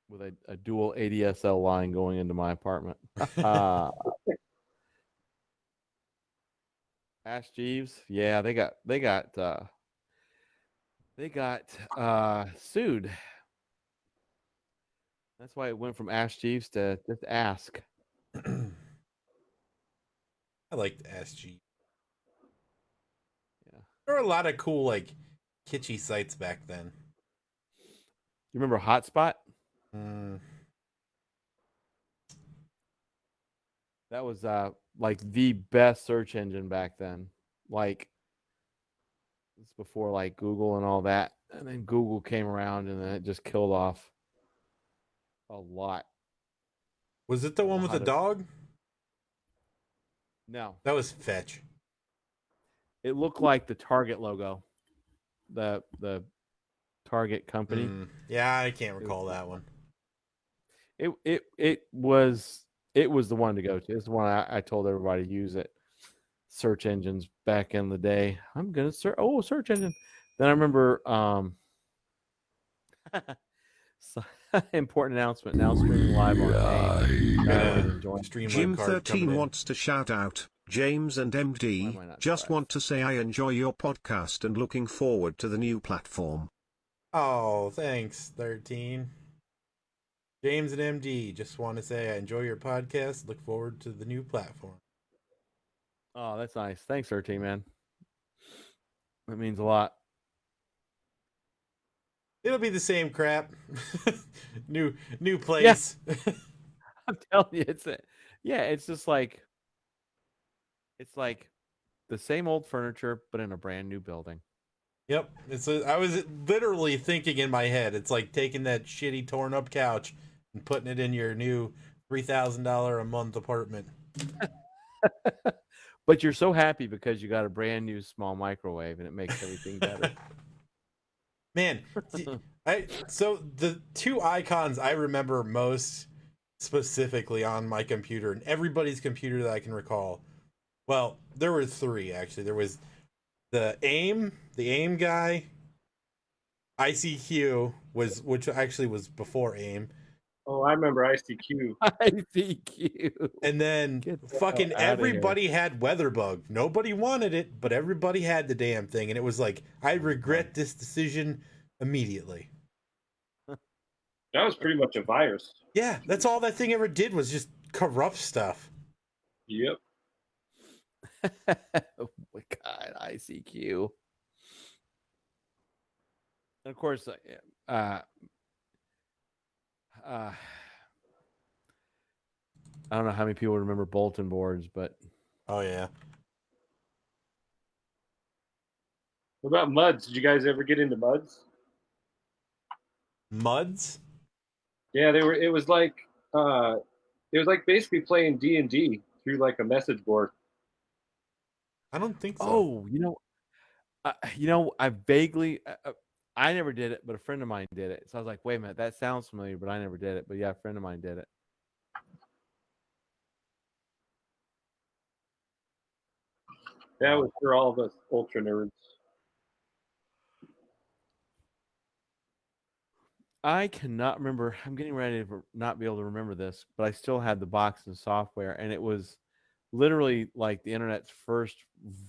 with a dual ADSL line going into my apartment. Ash Jeeves, yeah, they got sued. That's why it went from Ash Jeeves to just Ask. I liked SG. Yeah. There were a lot of cool, like, kitschy sites back then. You remember Hotspot? That was like the best search engine back then. Like it's before like Google and all that. And then Google came around and then it just killed off a lot. Was it the one with the dog? No. That was Fetch. It looked like the Target logo. The Target company. Yeah, I can't recall that one. It was the one to go to. It's the one I told everybody to use it. Search engines back in the day. I'm gonna search. Oh, search engine. Then I remember important announcement. Now streaming live on Jim 13 wants to shout out James and MD. Just want to say I enjoy your podcast and looking forward to the new platform. Oh, thanks, 13. James and MD, just want to say I enjoy your podcast. Look forward to the new platform. Oh, that's nice. Thanks, 13, man. That means a lot. It'll be the same crap. new place. Yeah. I'm telling you, it's just like the same old furniture, but in a brand new building. Yep. I was literally thinking in my head, it's like taking that shitty torn up couch and putting it in your new $3,000 a month apartment. But you're so happy because you got a brand new small microwave and it makes everything better. Man, so the two icons I remember most specifically on my computer and everybody's computer that I can recall. Well, there were three actually. There was the AIM guy, ICQ which actually was before AIM. Oh, I remember ICQ. ICQ. And then fucking everybody had Weatherbug. Nobody wanted it, but everybody had the damn thing. And it was like, I regret this decision immediately. That was pretty much a virus. Yeah, that's all that thing ever did was just corrupt stuff. Yep. Oh my God, ICQ. And of course, I don't know how many people remember bulletin boards, but oh yeah. What about MUDs? Did you guys ever get into MUDs? MUDs? Yeah, they were. It was like basically playing D&D through like a message board. I don't think so. Oh, I vaguely. I never did it, but a friend of mine did it. So I was like, wait a minute, that sounds familiar, but I never did it. But yeah, a friend of mine did it. That was for all of us ultra nerds. I cannot remember. I'm getting ready to not be able to remember this, but I still had the box and software, and it was literally like the internet's first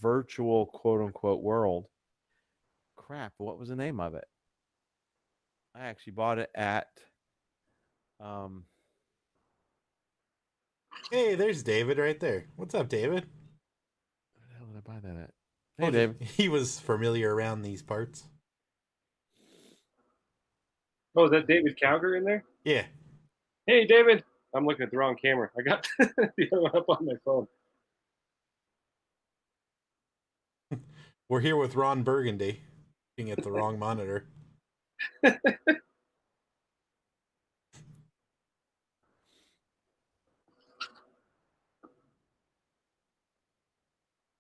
virtual quote unquote world. Crap, what was the name of it? I actually bought it at Hey, there's David right there. What's up, David? Where the hell did I buy that at? Hey, David. He was familiar around these parts. Oh, is that David Calgar in there? Yeah. Hey, David. I'm looking at the wrong camera. I got the other one up on my phone. We're here with Ron Burgundy, looking at the wrong monitor.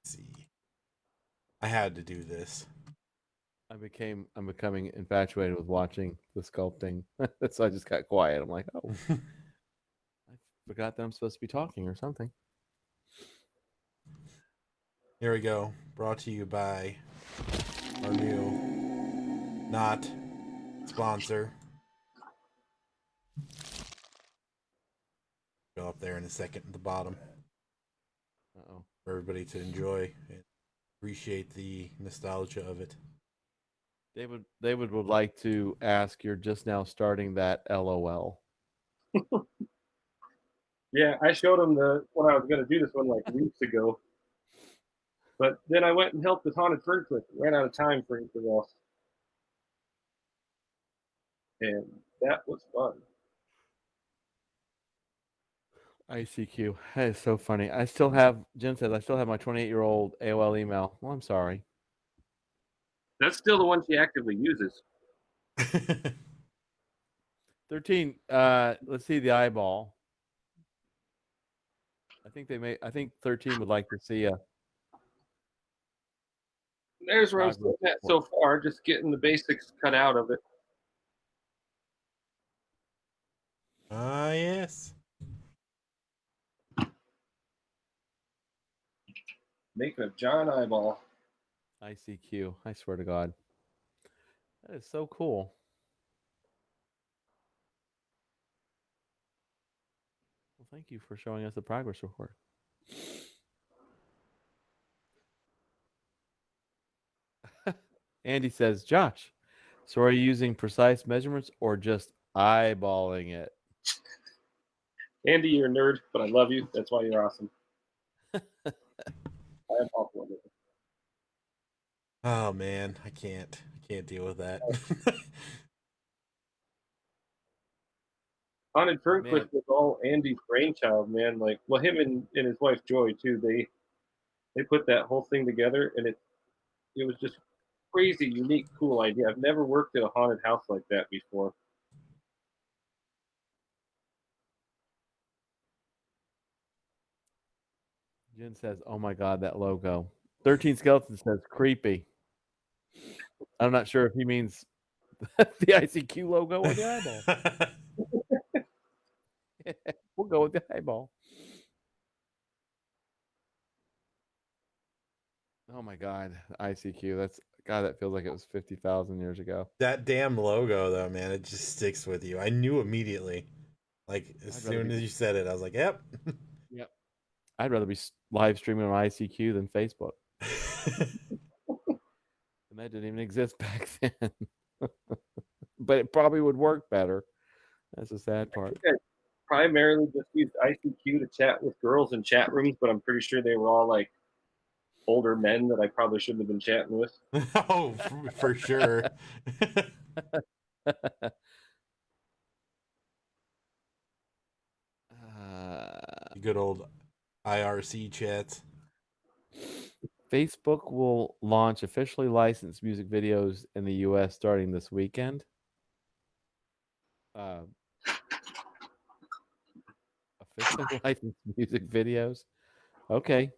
See. I had to do this. I'm becoming infatuated with watching the sculpting. So I just got quiet. I'm like, oh, I forgot that I'm supposed to be talking or something. Here we go. Brought to you by our new not sponsor. go up there in a second at the bottom Uh-oh. for everybody to enjoy and appreciate the nostalgia of it. David would like to ask, you're just now starting that LOL. Yeah, I showed him when I was going to do this one like weeks ago. But then I went and helped with Haunted Ferncliff. Ran out of time for anything else. And that was fun. ICQ. That is so funny. I still have, Jen says, I still have my 28-year-old AOL email. Well, I'm sorry. That's still the one she actively uses. 13, let's see the eyeball. I think 13 would like to see a. There's where I'm sitting at so far, just getting the basics cut out of it. Ah, yes. Making a John eyeball. ICQ. I swear to God. That is so cool. Well, thank you for showing us the progress report. Andy says, Josh, so are you using precise measurements or just eyeballing it? Andy, you're a nerd, but I love you. That's why you're awesome. I am awful at it. Oh man, I can't deal with that. Haunted Ferncliff was all Andy's brainchild, man. Like, well, him and his wife Joy too. They put that whole thing together, and it was just crazy, unique, cool idea. I've never worked at a haunted house like that before. Jen says, oh my God, that logo. 13 Skeleton says, creepy. I'm not sure if he means the ICQ logo or the eyeball. We'll go with the eyeball. Oh my God, ICQ. That feels like it was 50,000 years ago. That damn logo, though, man, it just sticks with you. I knew immediately. Like, as soon as you said it, I was like, yep. Yep. I'd rather be live streaming on ICQ than Facebook. And that didn't even exist back then. But it probably would work better. That's the sad part. I primarily just used ICQ to chat with girls in chat rooms, but I'm pretty sure they were all like older men that I probably shouldn't have been chatting with. Oh, for sure. Good old IRC chats. Facebook will launch officially licensed music videos in the U.S. starting this weekend. Officially licensed music videos. Okay.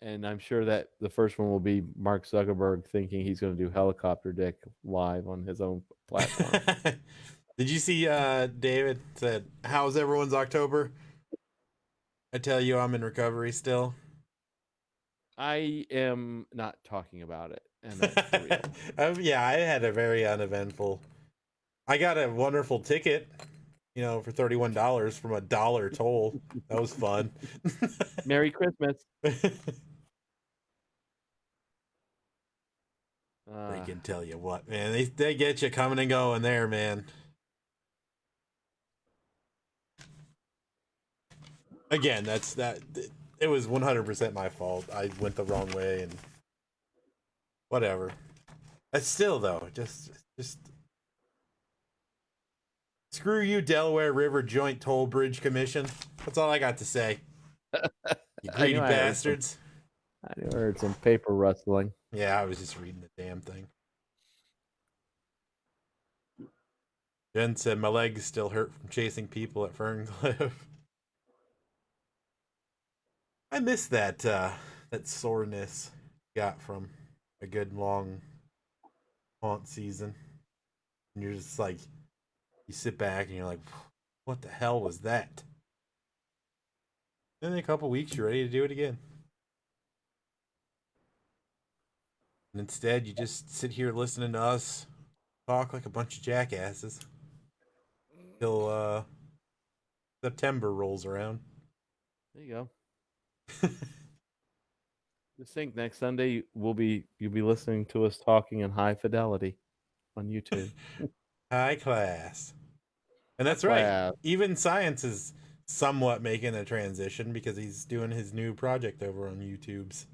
And I'm sure that the first one will be Mark Zuckerberg thinking he's going to do Helicopter Dick live on his own platform. Did you see David said, how's everyone's October? I tell you, I'm in recovery still. I am not talking about it. And that's for real. Yeah, I had a very uneventful. I got a wonderful ticket, for $31 from $1 toll. That was fun. Merry Christmas. They can tell you what, man. They get you coming and going there, man. Again, it was 100% my fault. I went the wrong way and whatever. That's still though, just screw you, Delaware River Joint Toll Bridge Commission. That's all I got to say. You greedy bastards. I heard some paper rustling. Yeah, I was just reading the damn thing. Jen said my legs still hurt from chasing people at Ferncliff. I miss that soreness got from a good long haunt season. And you're just like, you sit back and you're like, what the hell was that? Then in a couple weeks, you're ready to do it again. And instead, you just sit here listening to us talk like a bunch of jackasses till September rolls around. There you go. Just think next Sunday you'll be listening to us talking in high fidelity on YouTube. High class. And that's High right. class. Even Science is somewhat making a transition because he's doing his new project over on the YouTubes.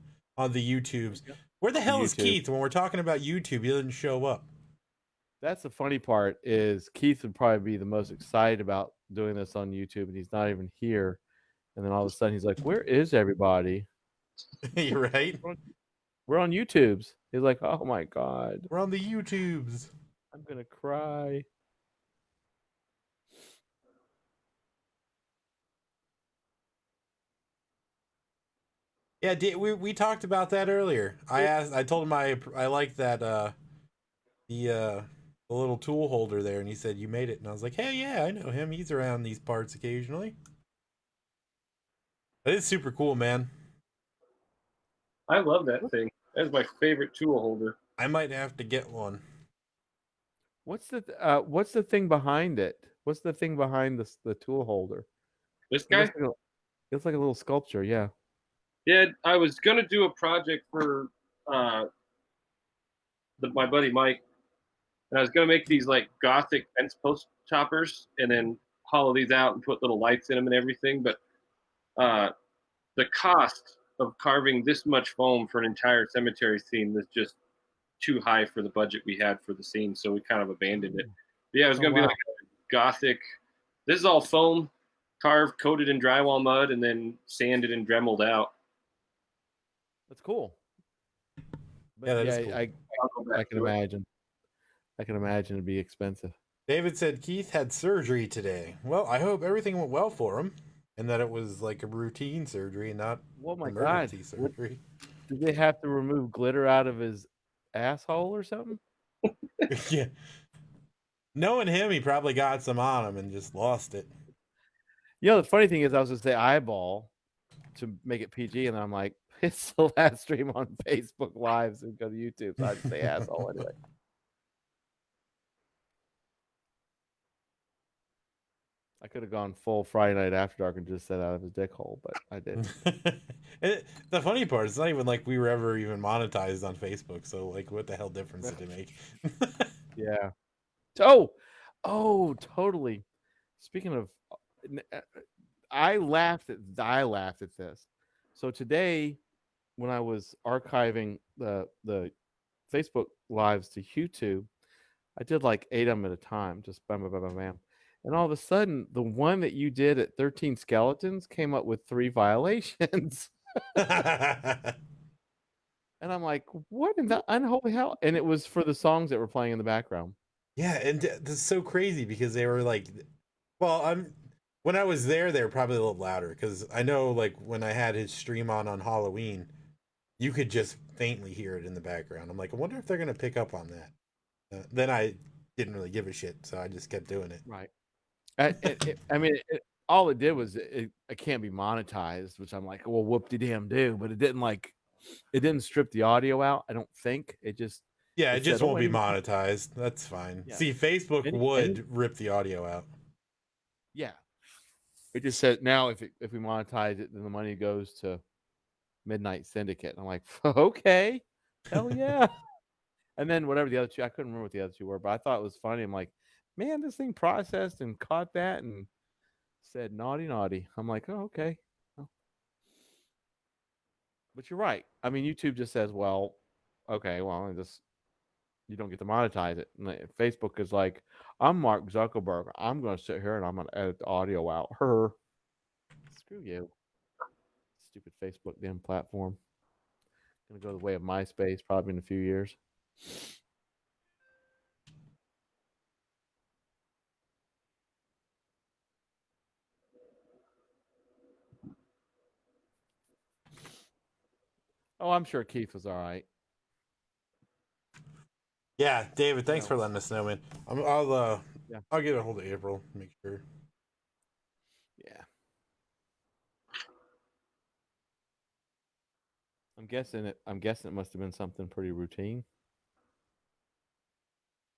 Where the hell is YouTube. Keith when we're talking about YouTube? He doesn't show up. That's the funny part is Keith would probably be the most excited about doing this on YouTube, and he's not even here. And then all of a sudden he's like, "Where is everybody?" You're right. We're on YouTube's. He's like, "Oh my god, We're on the YouTubes. I'm gonna cry." Yeah, we talked about that earlier. I told him I like that the little tool holder there, and he said you made it, and I was like, hey, yeah, I know him. He's around these parts occasionally. That is super cool, man. I love that thing. That's my favorite tool holder. I might have to get one. What's the thing behind it? What's the thing behind the tool holder? This guy? It looks like a little sculpture, yeah. Yeah, I was gonna do a project for my buddy Mike, and I was gonna make these like gothic fence post choppers, and then hollow these out and put little lights in them and everything. But the cost of carving this much foam for an entire cemetery scene was just too high for the budget we had for the scene, so we kind of abandoned it. But yeah, it was gonna be like a gothic. This is all foam, carved, coated in drywall mud, and then sanded and dremeled out. That's cool. But yeah, that is cool. I can imagine. I can imagine it'd be expensive. David said Keith had surgery today. Well, I hope everything went well for him, and that it was like a routine surgery and not emergency surgery. Did they have to remove glitter out of his asshole or something? Yeah. Knowing him, he probably got some on him and just lost it. You know, the funny thing is, I was going to say eyeball to make it PG, and then I'm like, it's the last stream on Facebook Live, so go to YouTube. So I'd say asshole anyway. I could have gone full Friday Night After Dark and just said out of his dick hole, but I didn't. The funny part, it's not even like we were ever even monetized on Facebook, so like, what the hell difference did it make? Yeah. Oh, totally. Speaking of, I laughed at this. So today, when I was archiving the Facebook lives to YouTube, I did like 8 of them at a time, just bam, bam, bam, bam, bam. And all of a sudden, the one that you did at 13 Skeletons came up with 3 violations. And I'm like, what in the unholy hell? And it was for the songs that were playing in the background. Yeah, and this is so crazy because they were like, well, when I was there, they were probably a little louder because I know like when I had his stream on Halloween, you could just faintly hear it in the background. I'm like, I wonder if they're gonna pick up on that. Then I didn't really give a shit, so I just kept doing it. Right. I mean, all it did was it can't be monetized, which I'm like, well, whoop-de-damn-do, but it didn't strip the audio out. I don't think it just. Yeah, it just won't be monetized. That's fine. Yeah. See, Facebook would rip the audio out. Yeah. It just said now if we monetize it, then the money goes to Midnight Syndicate. And I'm like, okay, hell yeah. And then whatever the other two, I couldn't remember what the other two were, but I thought it was funny. I'm like, man, this thing processed and caught that and said naughty. I'm like, oh, okay. Oh. But you're right. I mean, YouTube just says, well, okay, well, you don't get to monetize it. And Facebook is like, I'm Mark Zuckerberg. I'm going to sit here and I'm going to edit the audio out. Screw you. Stupid Facebook damn platform. Going to go the way of MySpace probably in a few years. Oh, I'm sure Keith was all right. Yeah, David, thanks for letting us know, man. I'll get a hold of April, make sure. Yeah. I'm guessing it must have been something pretty routine.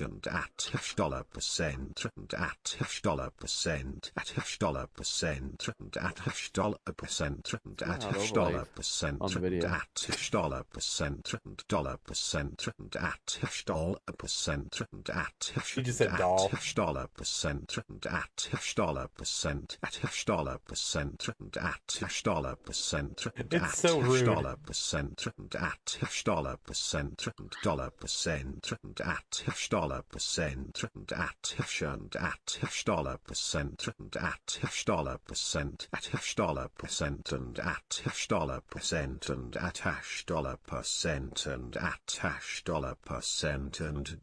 and at $% and at $% at $% and at $% and at $% on the and video. at $% and $% and at $% and at You just said doll. $% and at $% at $% and at $% and It's so rude. $% and at $% and $% and at $% and at $% and at $% at $% and at $% and at $% and at $% and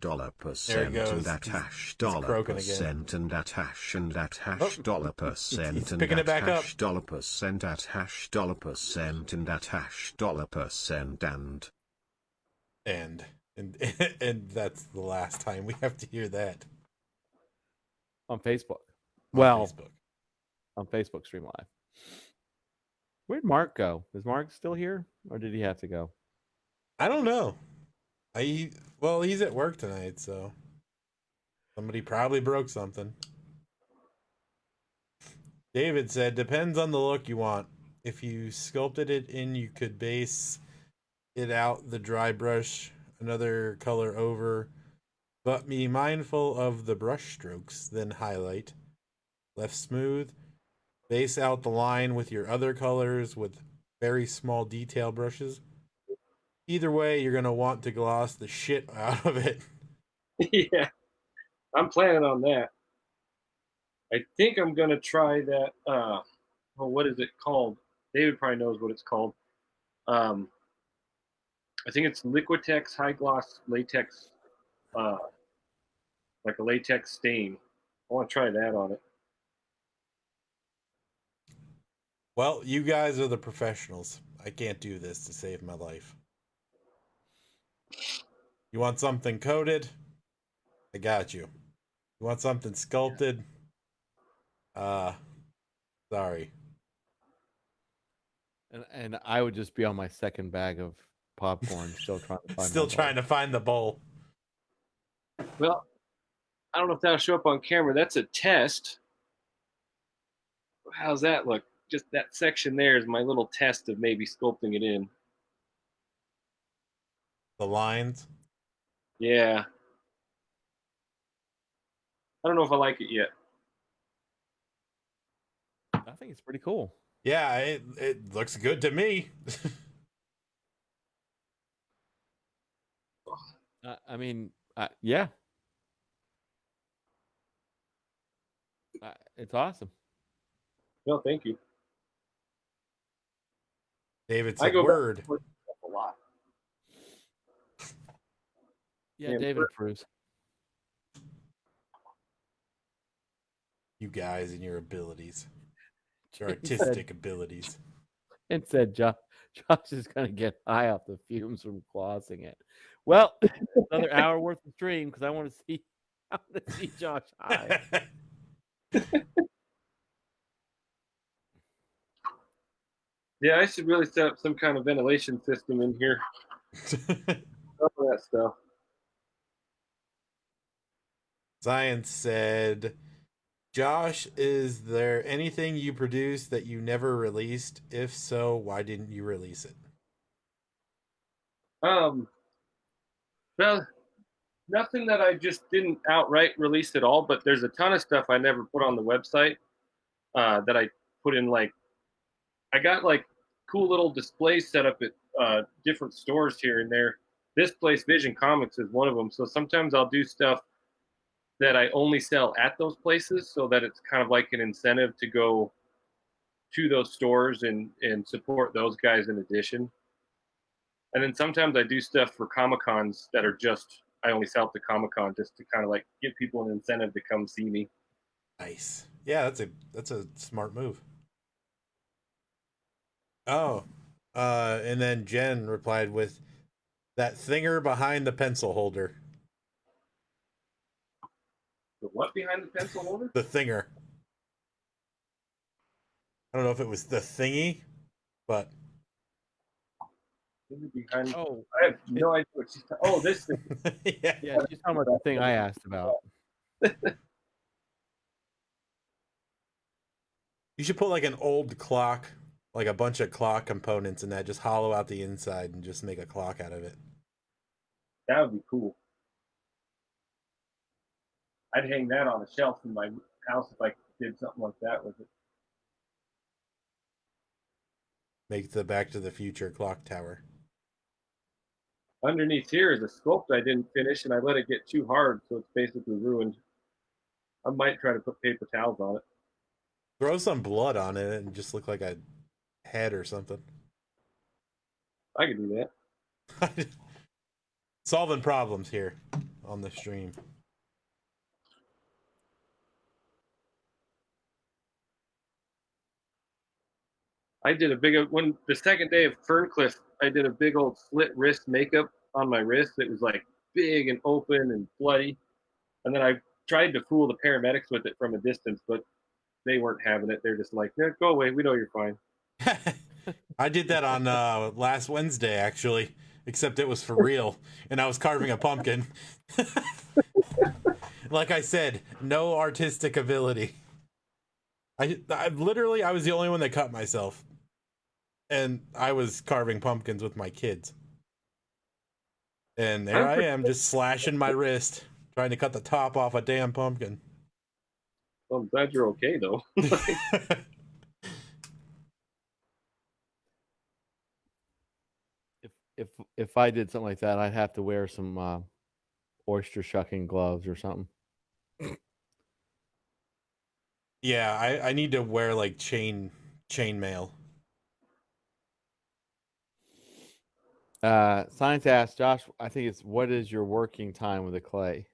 There he goes. and at He's croaking again. $% and at hash and at hash Oh, $% he's and picking it at back up. hash $% at hash $% and at hash $% and that's the last time we have to hear that On Facebook. on Well, Facebook. on Facebook Stream Live. Where'd Mark go? Is Mark still here, or did he have to go? I don't know. He's at work tonight, so somebody probably broke something. David said, depends on the look you want. If you sculpted it in, you could base it out the dry brush, another color over, but be mindful of the brush strokes, then highlight. Left smooth. Base out the line with your other colors with very small detail brushes. Either way, you're going to want to gloss the shit out of it. Yeah, I'm planning on that. I think I'm gonna try that. What is it called? David probably knows what it's called. I think it's Liquitex High Gloss Latex, like a latex stain. I want to try that on it. Well, you guys are the professionals. I can't do this to save my life. You want something coated? I got you. You want something sculpted? Sorry. And I would just be on my second bag of popcorn, still trying to find. Still trying to find the bowl. Well, I don't know if that'll show up on camera. That's a test. How's that look? Just that section there is my little test of maybe sculpting it in. The lines. Yeah. I don't know if I like it yet. I think it's pretty cool. Yeah, it looks good to me. I mean, yeah, it's awesome. No, thank you. David I said go word. back and forth a lot. Yeah, Man, David approves. You guys and your abilities, your James artistic abilities. And said Josh is going to get high off the fumes from glossing it. Well, another hour worth of stream because I want to see Josh high. Yeah, I should really set up some kind of ventilation system in here. All that stuff. Science said, Josh, is there anything you produced that you never released? If so, why didn't you release it? Well, nothing that I just didn't outright release at all, but there's a ton of stuff I never put on the website that I put in. Like, I got like cool little displays set up at different stores here and there. This place, Vision Comics, is one of them. So sometimes I'll do stuff that I only sell at those places so that it's kind of like an incentive to go to those stores and support those guys in addition. And then sometimes I do stuff for Comic Cons that are just I only sell at the Comic Con just to kind of like give people an incentive to come see me. Nice. Yeah, that's a smart move. Oh, and then Jen replied with that thinger behind the pencil holder. The what behind the pencil holder? The thinger. I don't know if it was the thingy, but Behind. Oh, I have no idea what she's talking. Oh, this thing. yeah. she's talking about the thing I asked about. You should put like an old clock, like a bunch of clock components in that, just hollow out the inside and just make a clock out of it. That would be cool. I'd hang that on a shelf in my house if I did something like that with it. Make the Back to the Future clock tower. Underneath here is a sculpt I didn't finish, and I let it get too hard, so it's basically ruined. I might try to put paper towels on it. Throw some blood on it and just look like a head or something. I could do that. Solving problems here on the stream. I did a big when the second day of Ferncliff, I did a big old slit wrist makeup on my wrist. It was like big and open and bloody. And then I tried to fool the paramedics with it from a distance, but they weren't having it. They're just like, yeah, go away. We know you're fine. I did that on last Wednesday, actually, except it was for real, and I was carving a pumpkin. Like I said, no artistic ability. I literally, I was the only one that cut myself, and I was carving pumpkins with my kids. And there I am, just slashing my wrist, trying to cut the top off a damn pumpkin. Well, I'm glad you're okay, though. If I did something like that, I'd have to wear some oyster shucking gloves or something. Yeah, I need to wear like chain mail. Science asked Josh, I think it's what is your working time with the clay?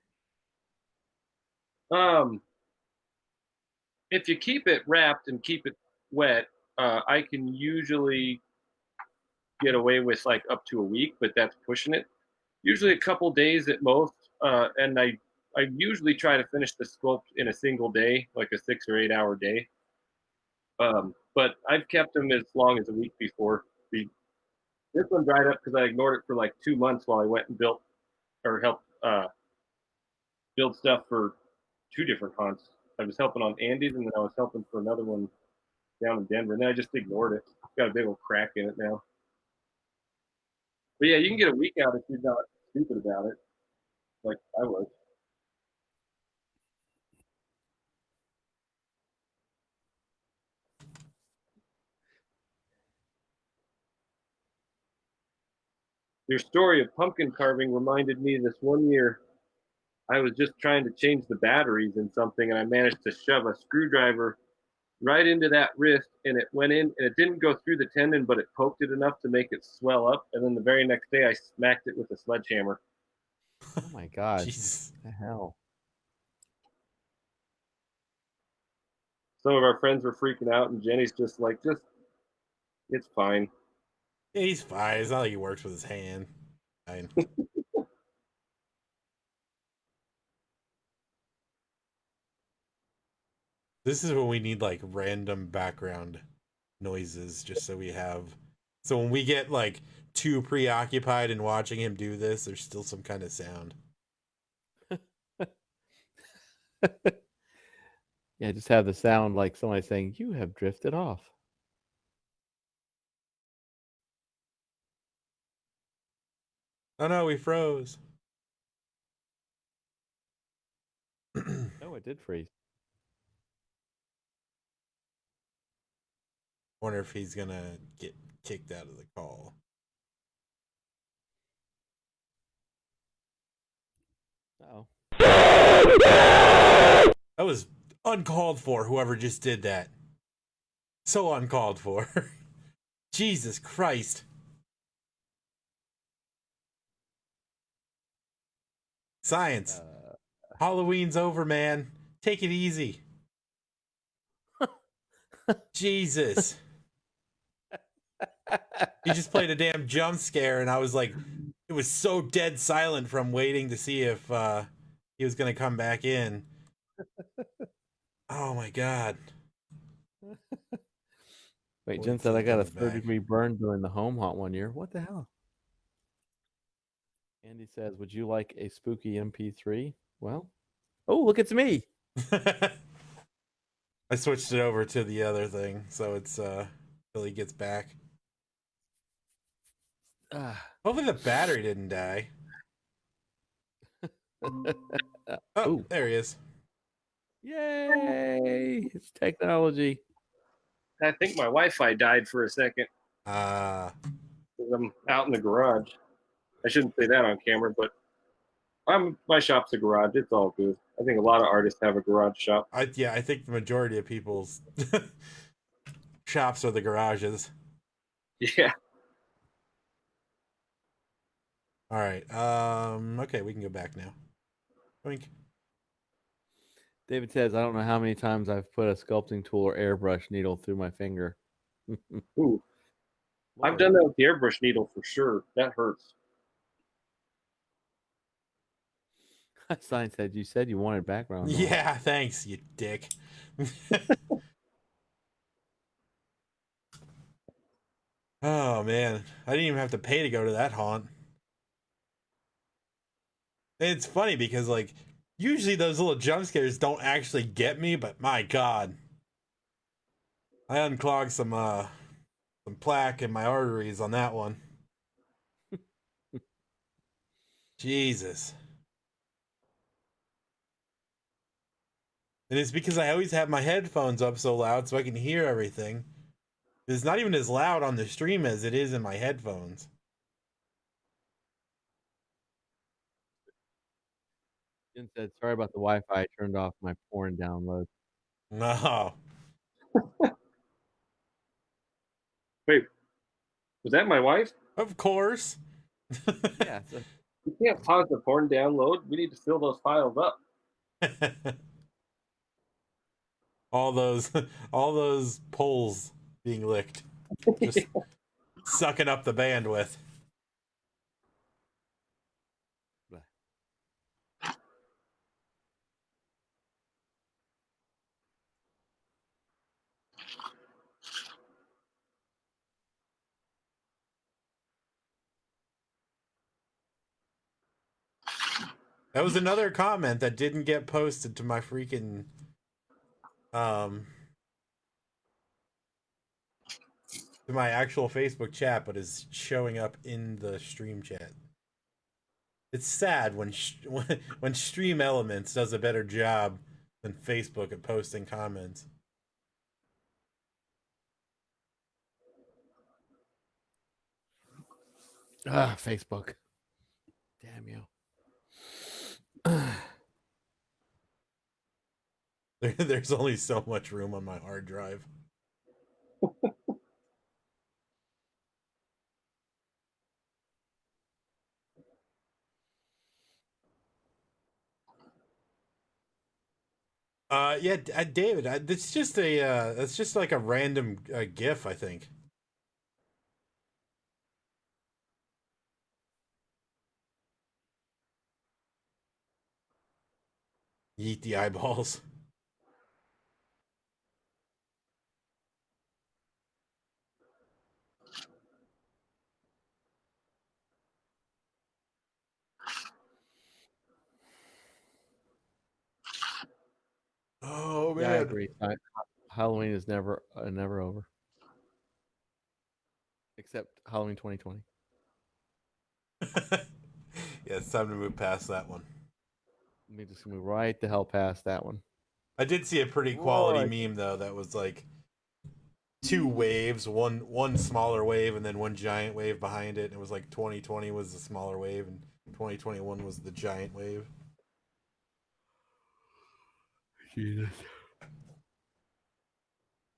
If you keep it wrapped and keep it wet, I can usually get away with like up to a week, but that's pushing it. Usually a couple days at most, and I usually try to finish the sculpt in a single day, like a 6 or 8 hour day. But I've kept them as long as a week before. This one dried up because I ignored it for like 2 months while I went and built or helped build stuff for 2 different hunts. I was helping on Andy's, and then I was helping for another one down in Denver, and then I just ignored it. It's got a big old crack in it now. But yeah, you can get a week out if you're not stupid about it, like I was. Your story of pumpkin carving reminded me this one year I was just trying to change the batteries in something and I managed to shove a screwdriver right into that wrist and it went in and it didn't go through the tendon, but it poked it enough to make it swell up. And then the very next day I smacked it with a sledgehammer. Oh my God. Jesus. What the hell? Some of our friends were freaking out and Jenny's just like, it's fine. Yeah, he's fine. It's not like he works with his hand. Fine. This is when we need like random background noises just so we have. So when we get like too preoccupied in watching him do this, there's still some kind of sound. Yeah, just have the sound like somebody saying, "You have drifted off." Oh no, we froze. No, it did freeze. Wonder if he's gonna get kicked out of the call. Uh-oh. That was uncalled for, whoever just did that. So uncalled for. Jesus Christ. Science. Halloween's over, man. Take it easy. Jesus. He just played a damn jump scare, and I was like, it was so dead silent from waiting to see if he was going to come back in. Oh my God. Wait, Jen said I got a third-degree burn doing the home haunt one year. What the hell? Andy says, would you like a spooky MP3? Well, oh, look, it's me. I switched it over to the other thing, so it's till he gets back. Hopefully the battery didn't die. Oh, there he is. Yay! It's technology. I think my Wi-Fi died for a second. I'm out in the garage. I shouldn't say that on camera, but my shop's a garage. It's all good. I think a lot of artists have a garage shop. I think the majority of people's shops are the garages. Yeah. All right. Okay, we can go back now. Wink. David says, I don't know how many times I've put a sculpting tool or airbrush needle through my finger. Ooh. I've done that with the airbrush needle for sure. That hurts. Sign said, you said you wanted background noise. Yeah, thanks, you dick. Oh, man. I didn't even have to pay to go to that haunt. It's funny because, like, usually those little jump scares don't actually get me, but my God. I unclogged some plaque in my arteries on that one. Jesus. And it's because I always have my headphones up so loud so I can hear everything. It's not even as loud on the stream as it is in my headphones. Jen said, sorry about the Wi-Fi. I turned off my porn download. No. Wait, was that my wife? Of course. Yeah. You can't pause the porn download. We need to fill those files up. all those poles being licked. Just sucking up the bandwidth. That was another comment that didn't get posted to my freaking to my actual Facebook chat, but is showing up in the stream chat. It's sad when when Stream Elements does a better job than Facebook at posting comments. Facebook. Damn you. There's only so much room on my hard drive. Yeah, David, that's just that's just like a random GIF, I think. Yeet the eyeballs. Oh man, Yeah, I agree. Halloween is never over, except Halloween 2020. Yeah, it's time to move past that one. Let me just move right the hell past that one. I did see a pretty quality meme though that was like two waves, one smaller wave and then one giant wave behind it. And it was like 2020 was the smaller wave and 2021 was the giant wave. Jesus.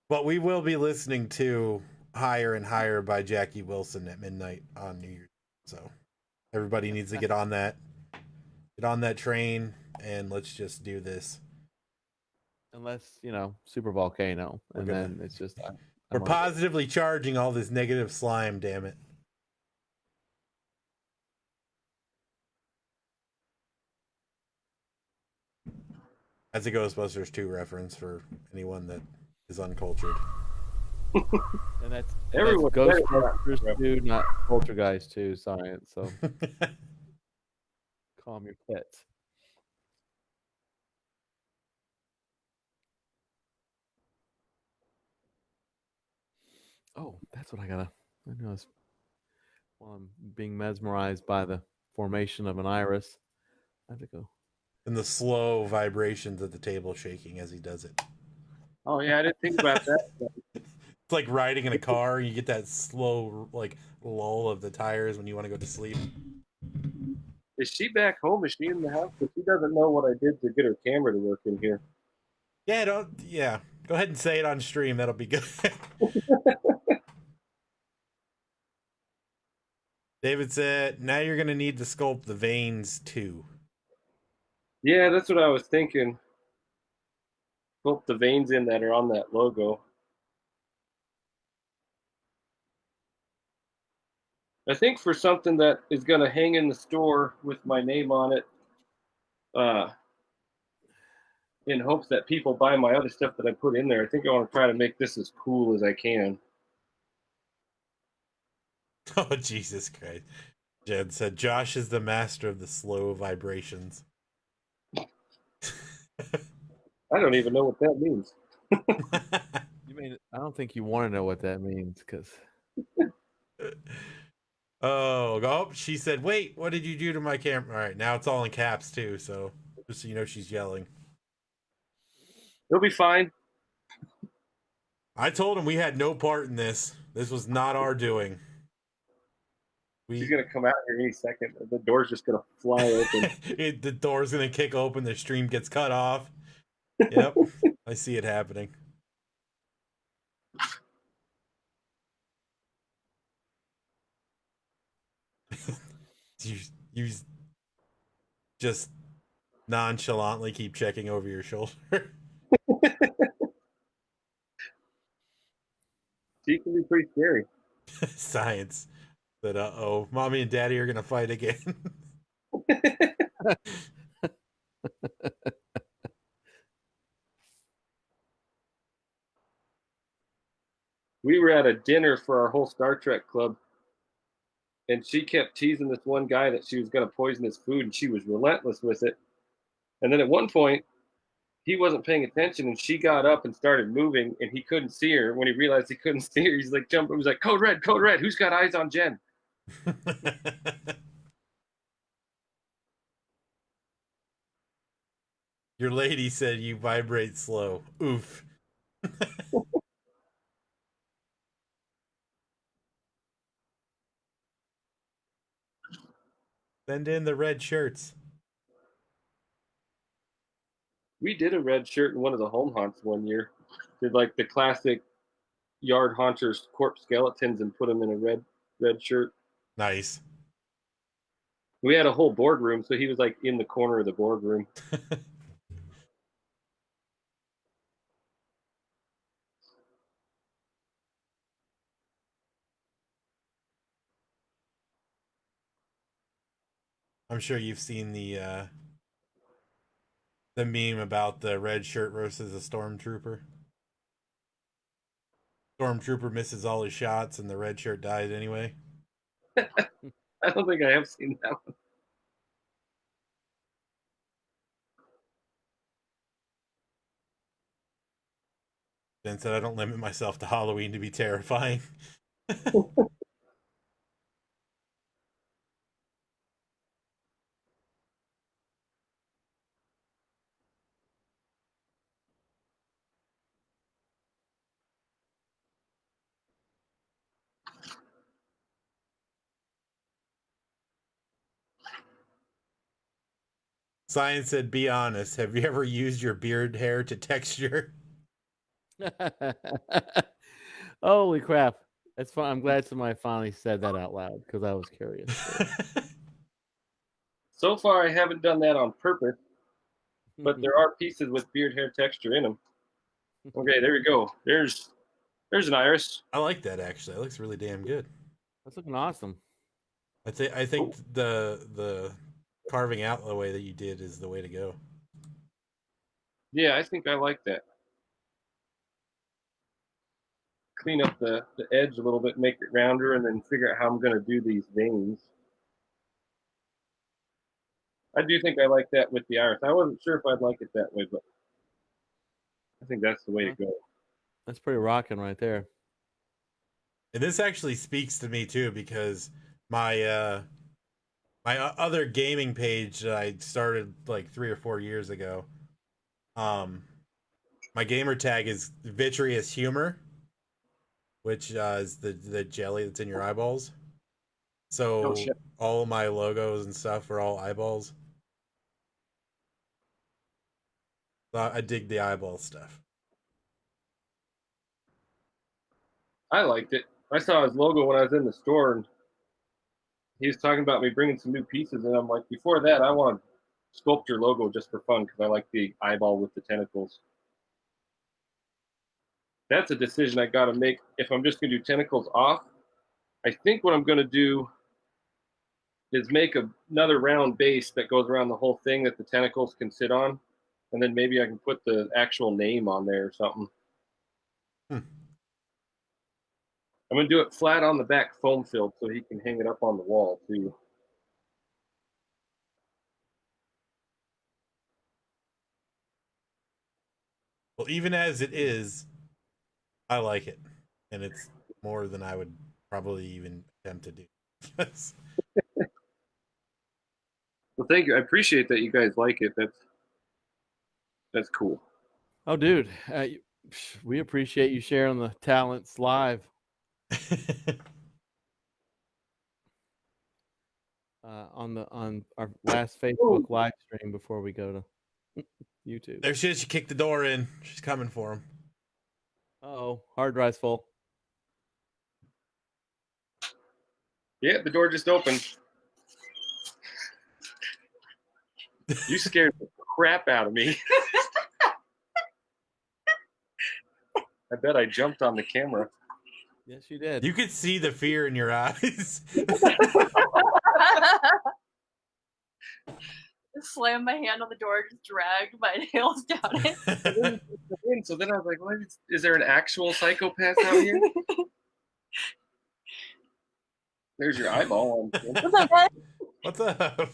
But we will be listening to Higher and Higher by Jackie Wilson at midnight on New Year's. So everybody needs to get on that train and let's just do this. Unless, Super Volcano. Then it's just we're positively charging all this negative slime, damn it. That's a Ghostbusters 2 reference for anyone that is uncultured. And that's Ghostbusters 2, not Poltergeist 2 science. So calm your pets. Oh, that's what I noticed. While I'm being mesmerized by the formation of an iris, I have to go. And the slow vibrations of the table shaking as he does it. Oh yeah, I didn't think about that. It's like riding in a car. You get that slow like lull of the tires when you want to go to sleep. Is she back home? Is she in the house? Because she doesn't know what I did to get her camera to work in here. Yeah, go ahead and say it on stream. That'll be good. David said, now you're going to need to sculpt the veins too. Yeah, that's what I was thinking. Sculpt the veins in that are on that logo. I think for something that is going to hang in the store with my name on it, in hopes that people buy my other stuff that I put in there, I think I want to try to make this as cool as I can. Oh, Jesus Christ. Jed said, Josh is the master of the slow vibrations. I don't even know what that means. You mean, I don't think you want to know what that means, because... Oh, she said, wait, what did you do to my camera? All right, now it's all in caps too, so just so you know she's yelling. It'll be fine. I told him we had no part in this. This was not our doing. She's gonna come out here any second. The door's just gonna fly open. The door's gonna kick open. The stream gets cut off. Yep, I see it happening. you just nonchalantly keep checking over your shoulder. She can be pretty scary. Science. But uh-oh, mommy and daddy are gonna fight again. We were at a dinner for our whole Star Trek club, and she kept teasing this one guy that she was going to poison his food, and she was relentless with it. And then at one point, he wasn't paying attention, and she got up and started moving, and he couldn't see her. When he realized he couldn't see her, he's like jumping. He was like, Code Red, who's got eyes on Jen? Your lady said you vibrate slow. Oof. Send in the red shirts. We did a red shirt in one of the home haunts one year. Did like the classic yard haunters corpse skeletons and put them in a red shirt. Nice. We had a whole boardroom, so he was like in the corner of the boardroom. I'm sure you've seen the meme about the red shirt versus a stormtrooper. Stormtrooper misses all his shots and the red shirt dies anyway. I don't think I have seen that one. Ben said I don't limit myself to Halloween to be terrifying. Science said, be honest. Have you ever used your beard hair to texture? Holy crap. That's fun. I'm glad somebody finally said that out loud because I was curious. So far, I haven't done that on purpose, but there are pieces with beard hair texture in them. Okay, there we go. There's an iris. I like that actually. It looks really damn good. That's looking awesome. I think the carving out the way that you did is the way to go. Yeah, I think I like that. Clean up the edge a little bit, make it rounder, and then figure out how I'm going to do these veins. I do think I like that with the iris. I wasn't sure if I'd like it that way, but I think that's the way to go. That's pretty rocking right there. And this actually speaks to me too, because my my other gaming page that I started like 3 or 4 years ago, my gamer tag is vitreous humor, which is the jelly that's in your eyeballs. So all of my logos and stuff are all eyeballs. So I dig the eyeball stuff. I liked it. I saw his logo when I was in the store, and he was talking about me bringing some new pieces, and I'm like, before that, I want to sculpt your logo just for fun because I like the eyeball with the tentacles. That's a decision I got to make. If I'm just going to do tentacles off, I think what I'm going to do is make another round base that goes around the whole thing that the tentacles can sit on, and then maybe I can put the actual name on there or something. I'm going to do it flat on the back, foam filled, so he can hang it up on the wall too. Well, even as it is, I like it, and it's more than I would probably even attempt to do. Well, thank you. I appreciate that you guys like it. That's cool. Oh, dude, we appreciate you sharing the talents live. On our last Facebook live stream before we go to YouTube. There she is. She kicked the door in. She's coming for him. Uh-oh, hard drive's full. Yeah, the door just opened. You scared the crap out of me. I bet I jumped on the camera. Yes, you did. You could see the fear in your eyes. Slammed my hand on the door, just dragged my nails down it. So then I was like, what is there an actual psychopath out here? There's your eyeball. What's up, guys? What's up?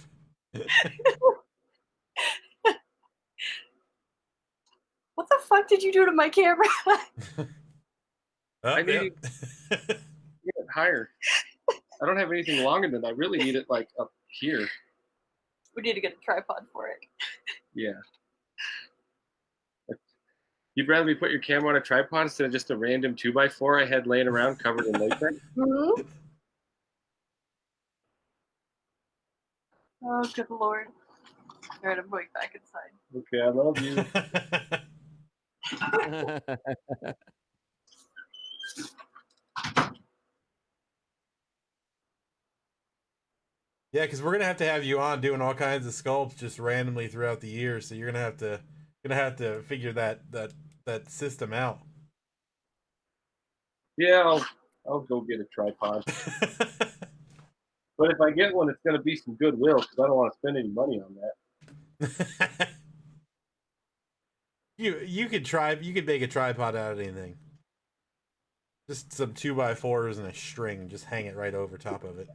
What the fuck did you do to my camera? I need to get it higher. I don't have anything longer than I really need it like up here. We need to get a tripod for it. Yeah. You'd rather me put your camera on a tripod instead of just a random 2x4 I had laying around covered in latex? Mm-hmm. Oh, good lord. All right, I'm going back inside. Okay, I love you. Yeah, because we're gonna have you on doing all kinds of sculpts just randomly throughout the year. So you're gonna have to figure that system out. Yeah, I'll go get a tripod. But if I get one, it's going to be some Goodwill because I don't want to spend any money on that. you could make a tripod out of anything. Just some 2x4s and a string. Just hang it right over top of it.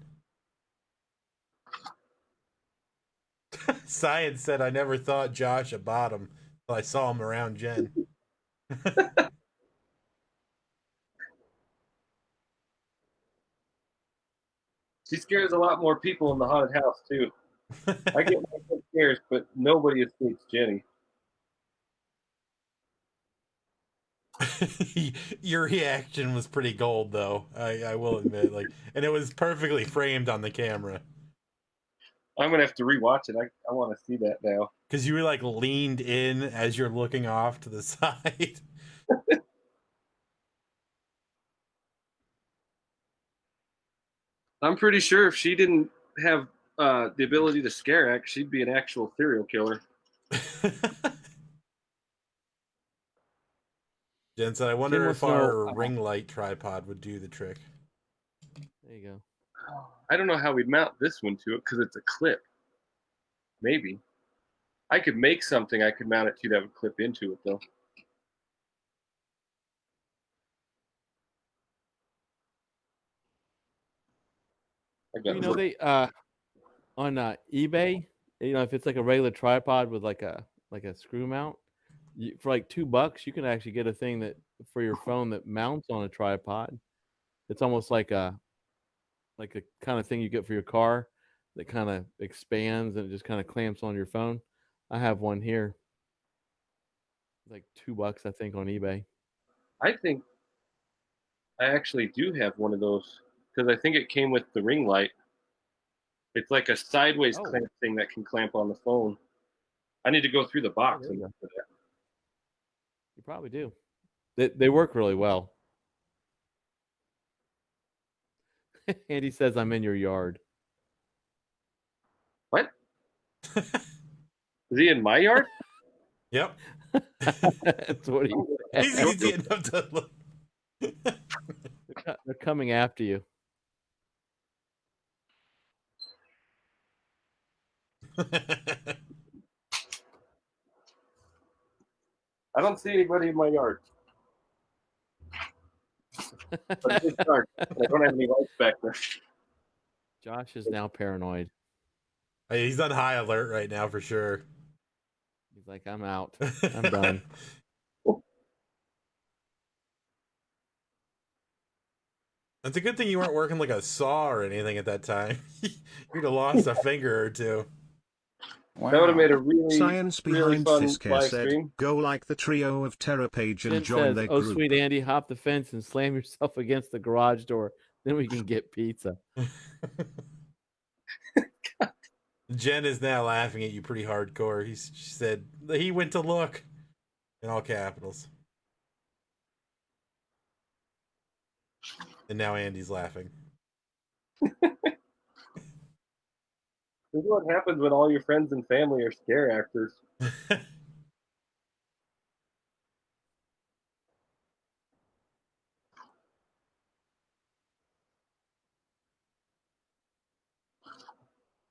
Science said I never thought Josh a bottom until I saw him around Jen. She scares a lot more people in the haunted house too. I get my scares, but nobody escapes Jenny. Your reaction was pretty gold, though. I will admit, and it was perfectly framed on the camera. I'm gonna have to rewatch it. I want to see that now. Because you were leaned in as you're looking off to the side. I'm pretty sure if she didn't have the ability to scare act, she'd be an actual serial killer. Jen said, I wonder if our ring light tripod would do the trick. There you go. I don't know how we'd mount this one to it because it's a clip. Maybe. I could make something I could mount it to that would clip into it, though. They on eBay, if it's like a regular tripod with like a screw mount, for like $2, you can actually get a thing that for your phone that mounts on a tripod. It's almost like a kind of thing you get for your car that kind of expands and it just kind of clamps on your phone. I have one here. Like $2, I think, on eBay. I think I actually do have one of those because I think it came with the ring light. It's like a sideways clamp thing that can clamp on the phone. I need to go through the box and look for that. You probably do. They work really well. Andy says, I'm in your yard. What? Is he in my yard? Yep. That's what he said. He's easy enough to look. They're coming after you. I don't see anybody in my yard. But it's dark. I don't have any lights back there. Josh is now paranoid. Hey, he's on high alert right now for sure. He's like, I'm out. I'm done. It's a good thing you weren't working like a saw or anything at that time. You'd have lost a finger or two. Wow. That would have made a really Science really behind fun Fisker live said, stream. go like the trio of Terror Page and Jen join says, their oh, group. sweet Andy, hop the fence and slam yourself against the garage door. Then we can get pizza. Jen is now laughing at you pretty hardcore. She said he went to look in all capitals. And now Andy's laughing. This is what happens when all your friends and family are scare actors.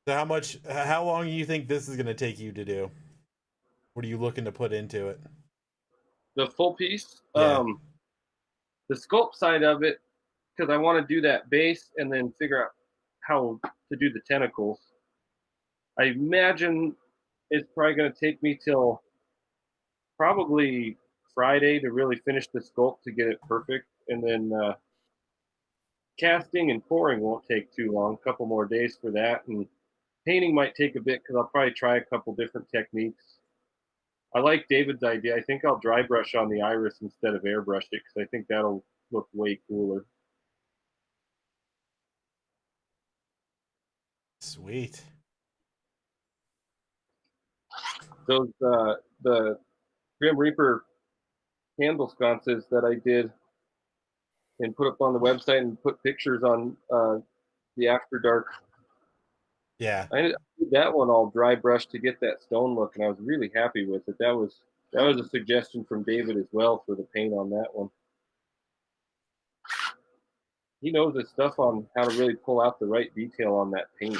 So how long do you think this is going to take you to do? What are you looking to put into it? The full piece? Yeah. The sculpt side of it, because I want to do that base and then figure out how to do the tentacles. I imagine it's probably going to take me till probably Friday to really finish the sculpt to get it perfect. And then casting and pouring won't take too long, a couple more days for that. And painting might take a bit because I'll probably try a couple different techniques. I like David's idea. I think I'll dry brush on the iris instead of airbrush it because I think that'll look way cooler. Sweet. those the Grim Reaper candle sconces that I did and put up on the website and put pictures on the After Dark. Yeah. I did that one all dry brushed to get that stone look, and I was really happy with it. That was a suggestion from David as well for the paint on that one. He knows his stuff on how to really pull out the right detail on that paint.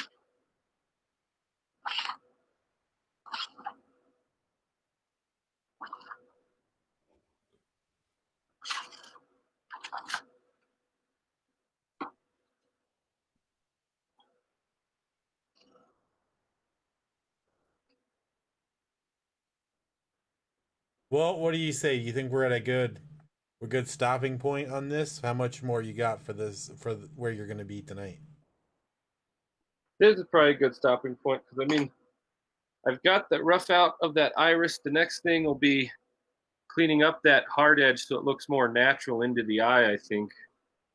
Well, what do you say? You think we're at a good stopping point on this? How much more you got for this, where you're going to be tonight? This is probably a good stopping point because I mean, I've got that rough out of that iris. The next thing will be cleaning up that hard edge so it looks more natural into the eye, I think,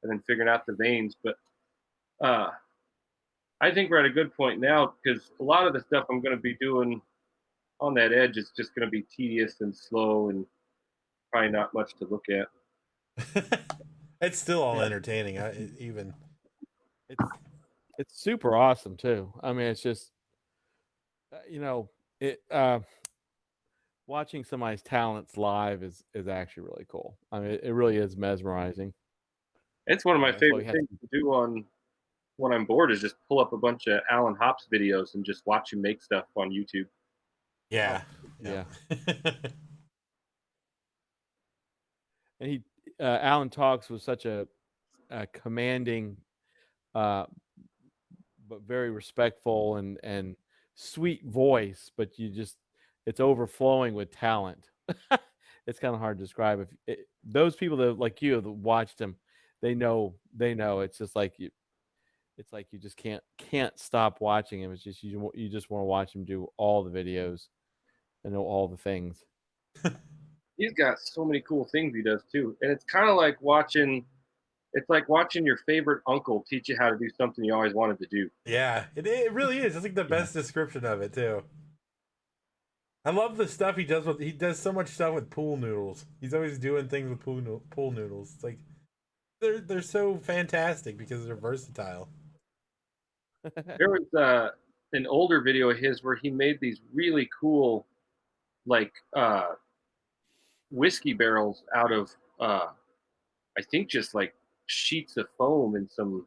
and then figuring out the veins. But I think we're at a good point now because a lot of the stuff I'm going to be doing on that edge is just going to be tedious and slow and probably not much to look at. It's still all entertaining. It's super awesome too. I mean, it's just watching somebody's talents live is actually really cool. I mean, it really is mesmerizing. It's one of my favorite things to do on when I'm bored is just pull up a bunch of Alan Hops videos and just watch him make stuff on YouTube. Yeah. Yeah. And Alan talks with such a commanding, but very respectful and sweet voice, but it's overflowing with talent. It's kind of hard to describe. Those people that like you have watched him, they know. It's just like you. It's like you just can't stop watching him. It's just you just want to watch him do all the videos and know all the things. He's got so many cool things he does too, and it's kind of like watching. It's like watching your favorite uncle teach you how to do something you always wanted to do. Yeah, it really is. It's like the best description of it too. I love the stuff he does he does so much stuff with pool noodles. He's always doing things with pool noodles. It's like they're so fantastic because they're versatile. There was an older video of his where he made these really cool, like whiskey barrels out of I think just like sheets of foam and some.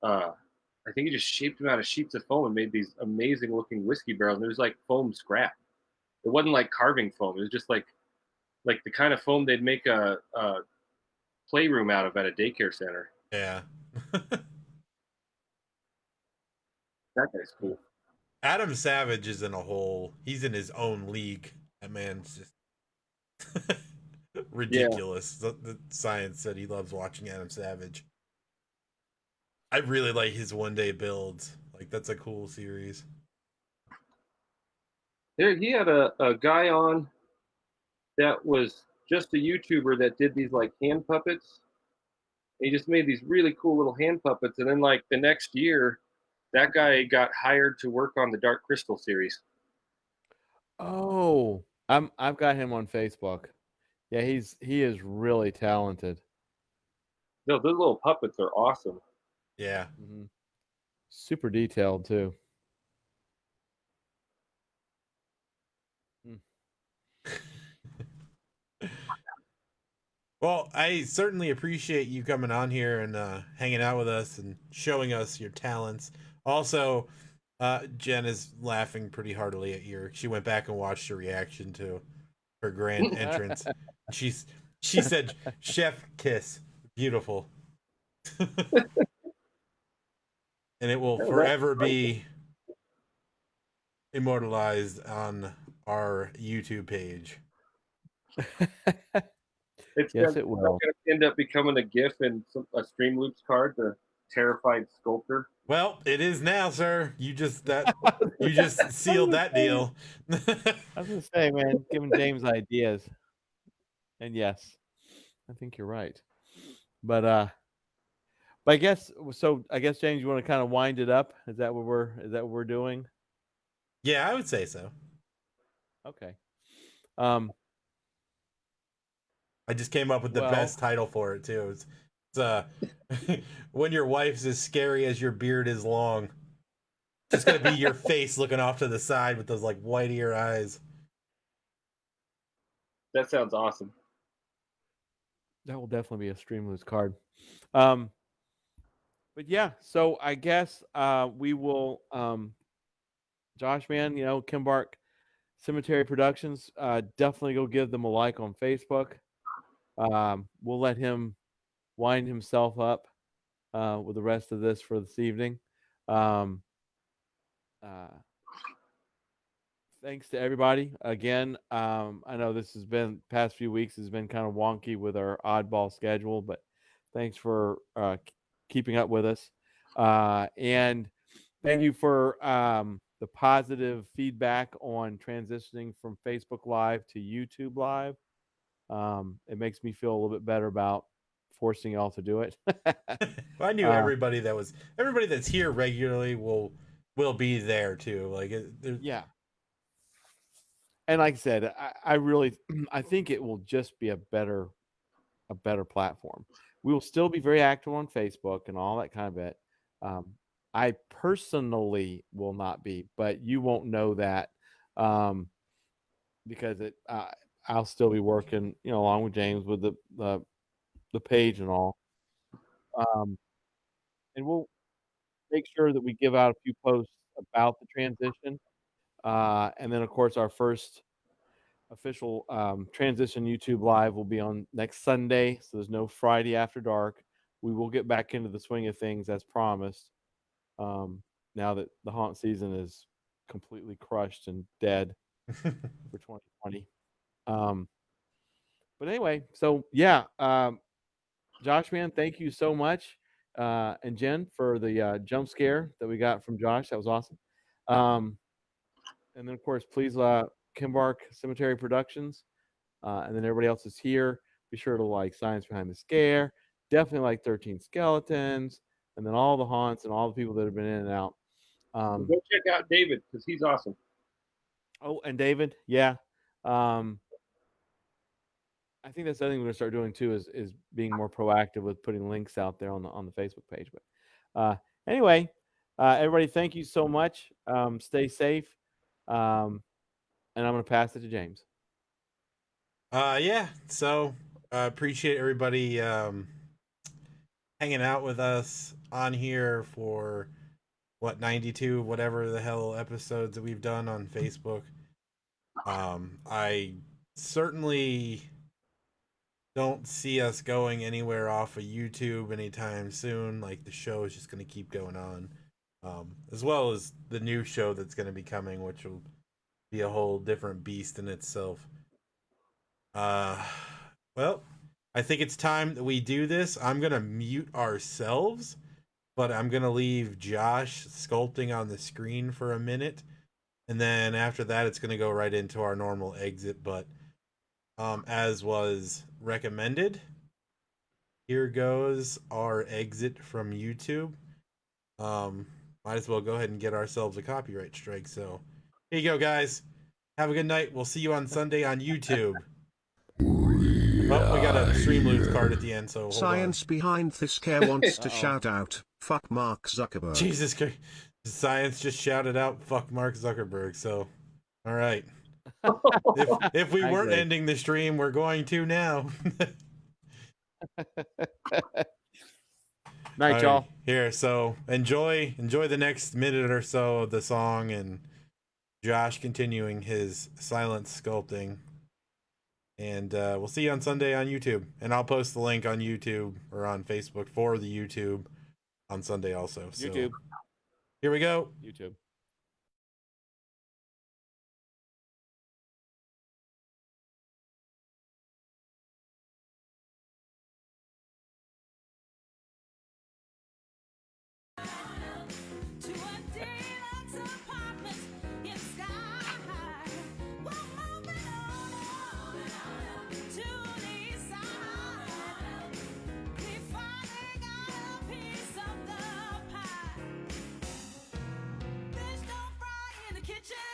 I think he just shaped them out of sheets of foam and made these amazing looking whiskey barrels. And it was like foam scrap. It wasn't like carving foam. It was just like the kind of foam they'd make a playroom out of at a daycare center. Yeah. That guy's cool. Adam Savage is he's in his own league. That man's just ridiculous. Yeah. The science said he loves watching Adam Savage. I really like his one day builds. Like, that's a cool series. He had a guy on that was just a YouTuber that did these like hand puppets. He just made these really cool little hand puppets, and then like the next year, that guy got hired to work on the Dark Crystal series. Oh, I've got him on Facebook. Yeah, he is really talented. No, those little puppets are awesome. Yeah. Mm-hmm. Super detailed too. Well, I certainly appreciate you coming on here and hanging out with us and showing us your talents. Also, Jen is laughing pretty heartily at she went back and watched your reaction to her grand entrance. She said, "Chef kiss, beautiful," and it will forever be immortalized on our YouTube page. It will. Going to end up becoming a GIF and a Streamloops card. The terrified sculptor. Well, it is now, sir. You just sealed that deal. I was gonna say, man, giving James ideas, and yes, I think you're right. But I guess so. I guess James, you want to kind of wind it up? Is that what we're doing? Yeah, I would say so. Okay. I just came up with the best title for it too. It's when your wife's as scary as your beard is long. It's gonna be your face looking off to the side with those like white ear eyes. That sounds awesome. That will definitely be a Streamloots card. But yeah, so I guess we will. Josh, man, Kimbark Cemetery Productions. Definitely go give them a like on Facebook. We'll let him wind himself up with the rest of this for this evening. Thanks to everybody again. I know this has been past few weeks has been kind of wonky with our oddball schedule, but thanks for keeping up with us, and thank you for the positive feedback on transitioning from Facebook Live to YouTube Live. It makes me feel a little bit better about forcing y'all to do it. I knew everybody that's here regularly will be there too. Like yeah. And like I said, I really I think it will just be a better platform. We will still be very active on Facebook and all that kind of bit. I personally will not be, but you won't know that because I'll still be working, along with James with the page and all. And we'll make sure that we give out a few posts about the transition. And then, of course, our first official transition YouTube Live will be on next Sunday. So there's no Friday after dark. We will get back into the swing of things as promised. Now that the haunt season is completely crushed and dead for 2020. But anyway, so yeah, Josh, man, thank you so much. And Jen for the jump scare that we got from Josh. That was awesome. And then, of course, please, Kimbark Cemetery Productions. And then everybody else is here. Be sure to like Science Behind the Scare. Definitely like 13 Skeletons. And then all the haunts and all the people that have been in and out. Go check out David because he's awesome. Oh, and David, yeah. I think that's the other thing we're gonna start doing too is being more proactive with putting links out there on the Facebook page. But anyway, everybody, thank you so much. Stay safe. And I'm gonna pass it to James. Yeah. So appreciate everybody hanging out with us on here for 92 whatever the hell episodes that we've done on Facebook. I certainly don't see us going anywhere off of YouTube anytime soon. Like the show is just going to keep going on, as well as the new show that's going to be coming, which will be a whole different beast in itself. Well, I think it's time that we do this. I'm going to mute ourselves, but I'm going to leave Josh sculpting on the screen for a minute. And then after that, it's going to go right into our normal exit. But as was recommended, here goes our exit from YouTube. Might as well go ahead and get ourselves a copyright strike. So here you go, guys. Have a good night. We'll see you on Sunday on YouTube. Oh, we got a Streamloots card at the end, so hold Science on. Behind This Care wants to shout out, fuck Mark Zuckerberg. Jesus Christ. Science just shouted out, fuck Mark Zuckerberg, so all right. If we weren't ending the stream, we're going to now. Night, y'all. Here, so enjoy the next minute or so of the song and Josh continuing his silent sculpting. And we'll see you on Sunday on YouTube. And I'll post the link on YouTube or on Facebook for the YouTube on Sunday also. So YouTube. Here we go. YouTube. Kitchen.